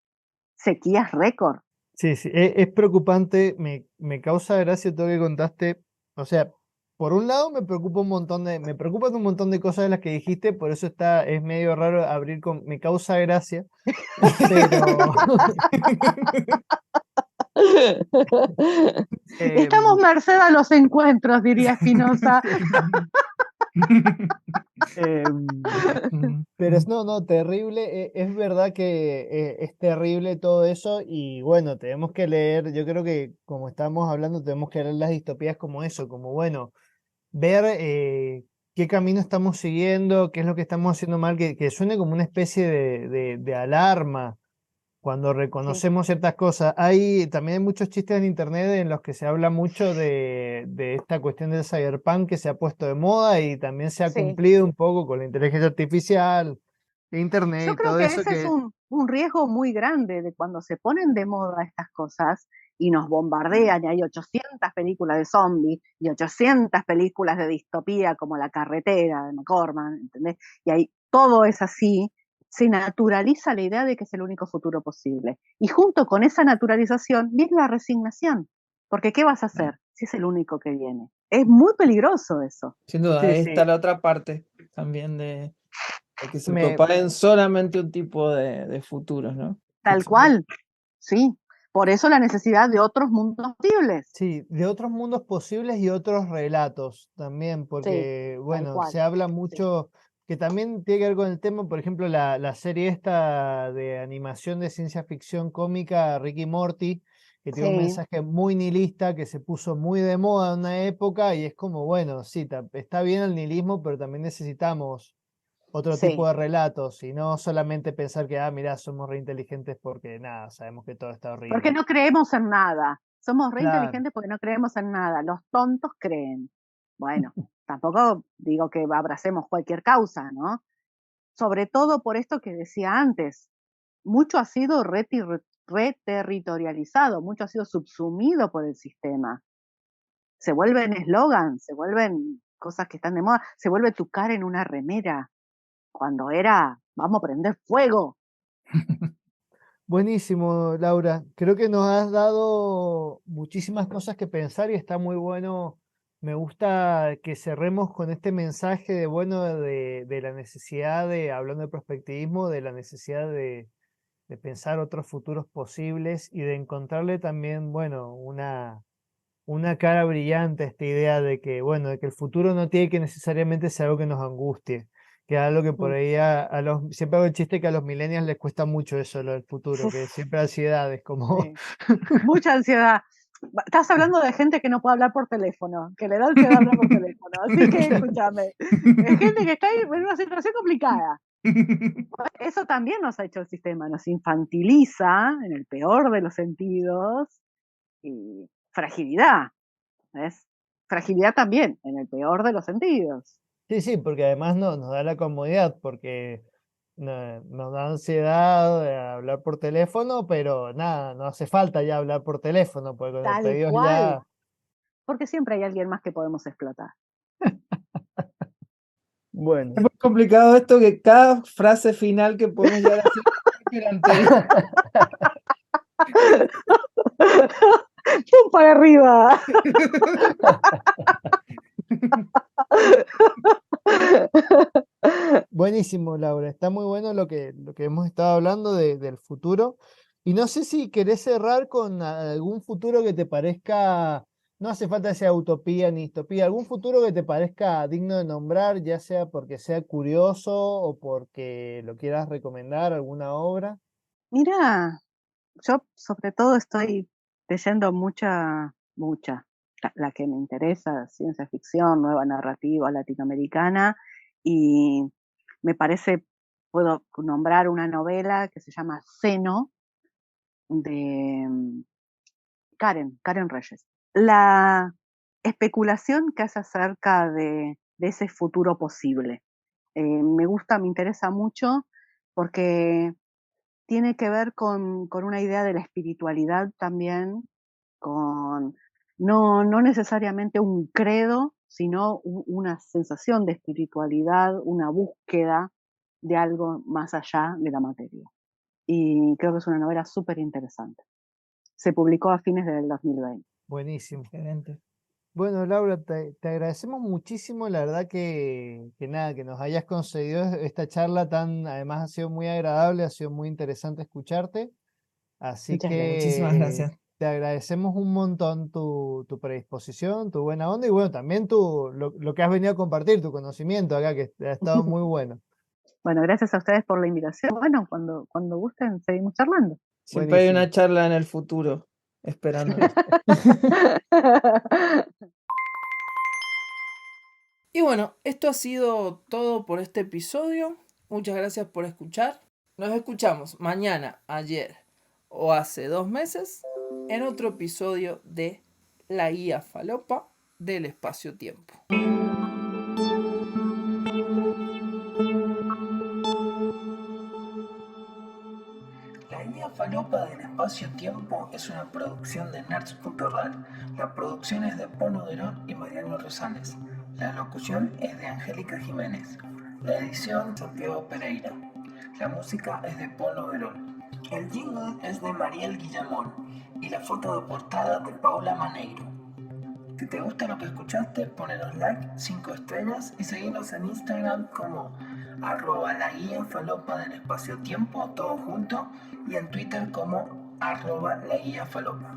sequías récord. Sí, sí, es preocupante, me causa gracia todo lo que contaste. O sea, por un lado me preocupan un montón de cosas de las que dijiste, por eso es medio raro abrir con me causa gracia, pero Estamos merced a los encuentros, diría Spinoza. Pero no, terrible, es verdad que es terrible todo eso y bueno, tenemos que leer, yo creo que como estamos hablando, tenemos que leer las distopías como eso, como bueno, ver qué camino estamos siguiendo, qué es lo que estamos haciendo mal, que suene como una especie de alarma cuando reconocemos ciertas cosas. También hay muchos chistes en internet en los que se habla mucho de esta cuestión del cyberpunk que se ha puesto de moda y también se ha cumplido un poco con la inteligencia artificial, internet Yo y creo todo que eso ese es un riesgo muy grande de cuando se ponen de moda estas cosas y nos bombardean y hay 800 películas de zombies y 800 películas de distopía como La carretera de McCorman, ¿entendés? Y todo es así, se naturaliza la idea de que es el único futuro posible. Y junto con esa naturalización viene la resignación, porque ¿qué vas a hacer si es el único que viene? Es muy peligroso eso. Sin duda, Sí, ahí sí. está la otra parte también de que se Me- propaguen solamente un tipo de futuros, ¿no? Tal cual, sí. Por eso la necesidad de otros mundos posibles. Sí, de otros mundos posibles y otros relatos también, porque, bueno, cual, se habla sí. mucho, que también tiene que ver con el tema, por ejemplo, la serie esta de animación de ciencia ficción cómica, Ricky Morty, que tiene un Sí. mensaje muy nihilista, que se puso muy de moda en una época, y es como, bueno, sí, está bien el nihilismo, pero también necesitamos otro tipo de relatos, y no solamente pensar que, mirá, somos re inteligentes porque, nada, sabemos que todo está horrible. Porque no creemos en nada. Somos re Claro. inteligentes porque no creemos en nada. Los tontos creen. Bueno, tampoco digo que abracemos cualquier causa, ¿no? Sobre todo por esto que decía antes. Mucho ha sido reterritorializado, mucho ha sido subsumido por el sistema. Se vuelven eslogans, se vuelven cosas que están de moda, se vuelve tu cara en una remera, cuando era, vamos a prender fuego. Buenísimo, Laura. Creo que nos has dado muchísimas cosas que pensar y está muy bueno. Me gusta que cerremos con este mensaje de, bueno, de la necesidad de, hablando de prospectivismo, de la necesidad de pensar otros futuros posibles y de encontrarle también, bueno, una cara brillante a esta idea de que, bueno, de que el futuro no tiene que necesariamente ser algo que nos angustie, que es algo que por ahí siempre hago el chiste que a los millennials les cuesta mucho eso, lo del futuro, que siempre ansiedad, es como... Sí. Mucha ansiedad. Estás hablando de gente que no puede hablar por teléfono, que le da ansiedad hablar por teléfono. Así que escúchame, es gente que está en una situación complicada. Eso también nos ha hecho el sistema, nos infantiliza en el peor de los sentidos y fragilidad, ¿ves? Fragilidad también en el peor de los sentidos. Sí, sí, porque además nos da la comodidad, porque nos da ansiedad hablar por teléfono, pero nada, no hace falta ya hablar por teléfono, porque con el Tal pedido cual. ya... Porque siempre hay alguien más que podemos explotar. Bueno. Es muy complicado esto que cada frase final que podemos llegar a hacer es la anterior. ¡Pum para arriba! Buenísimo, Laura. Está muy bueno lo que hemos estado hablando del futuro. Y no sé si querés cerrar con algún futuro que te parezca, no hace falta que sea utopía ni distopía, algún futuro que te parezca digno de nombrar, ya sea porque sea curioso o porque lo quieras recomendar, alguna obra. Mira, yo sobre todo estoy leyendo mucha, la que me interesa, ciencia ficción, nueva narrativa latinoamericana, y me parece, puedo nombrar una novela que se llama Seno, de Karen Reyes. La especulación que hace acerca de ese futuro posible. Me gusta, me interesa mucho porque tiene que ver con una idea de la espiritualidad también, con no necesariamente un credo, sino una sensación de espiritualidad, una búsqueda de algo más allá de la materia. Y creo que es una novela súper interesante. Se publicó a fines del 2020. Buenísimo. Excelente. Bueno, Laura, te agradecemos muchísimo, la verdad que nada, que nos hayas concedido esta charla tan, además ha sido muy agradable, ha sido muy interesante escucharte, así Muchas gracias. Muchísimas que gracias. te agradecemos un montón tu predisposición, tu buena onda y bueno, también lo que has venido a compartir, tu conocimiento acá, que ha estado muy bueno. Bueno, gracias a ustedes por la invitación. Bueno, cuando gusten, seguimos charlando. Siempre hay Buenísimo. una charla en el futuro esperándonos. Y bueno, esto ha sido todo por este episodio. Muchas gracias por escuchar. Nos escuchamos mañana, ayer o hace 2 meses en otro episodio de La Guía Falopa del Espacio-Tiempo. La Guía Falopa del Espacio-Tiempo es una producción de Nerds.ral. La producción es de Pono Derón y Mariano Rosales. La locución es de Angélica Jiménez. La edición Santiago Pereira. La música es de Pono Derón. El jingle es de Mariel Guillamón y la foto de portada de Paula Maneiro. Si te gusta lo que escuchaste, ponenos like, 5 estrellas y seguinos en Instagram como @la guía falopa del espacio-tiempo, todo junto, y en Twitter como @la guía falopa.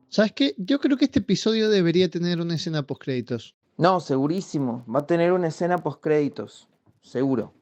¿Sabes qué? Yo creo que este episodio debería tener una escena postcréditos. No, segurísimo. Va a tener una escena post créditos. Seguro.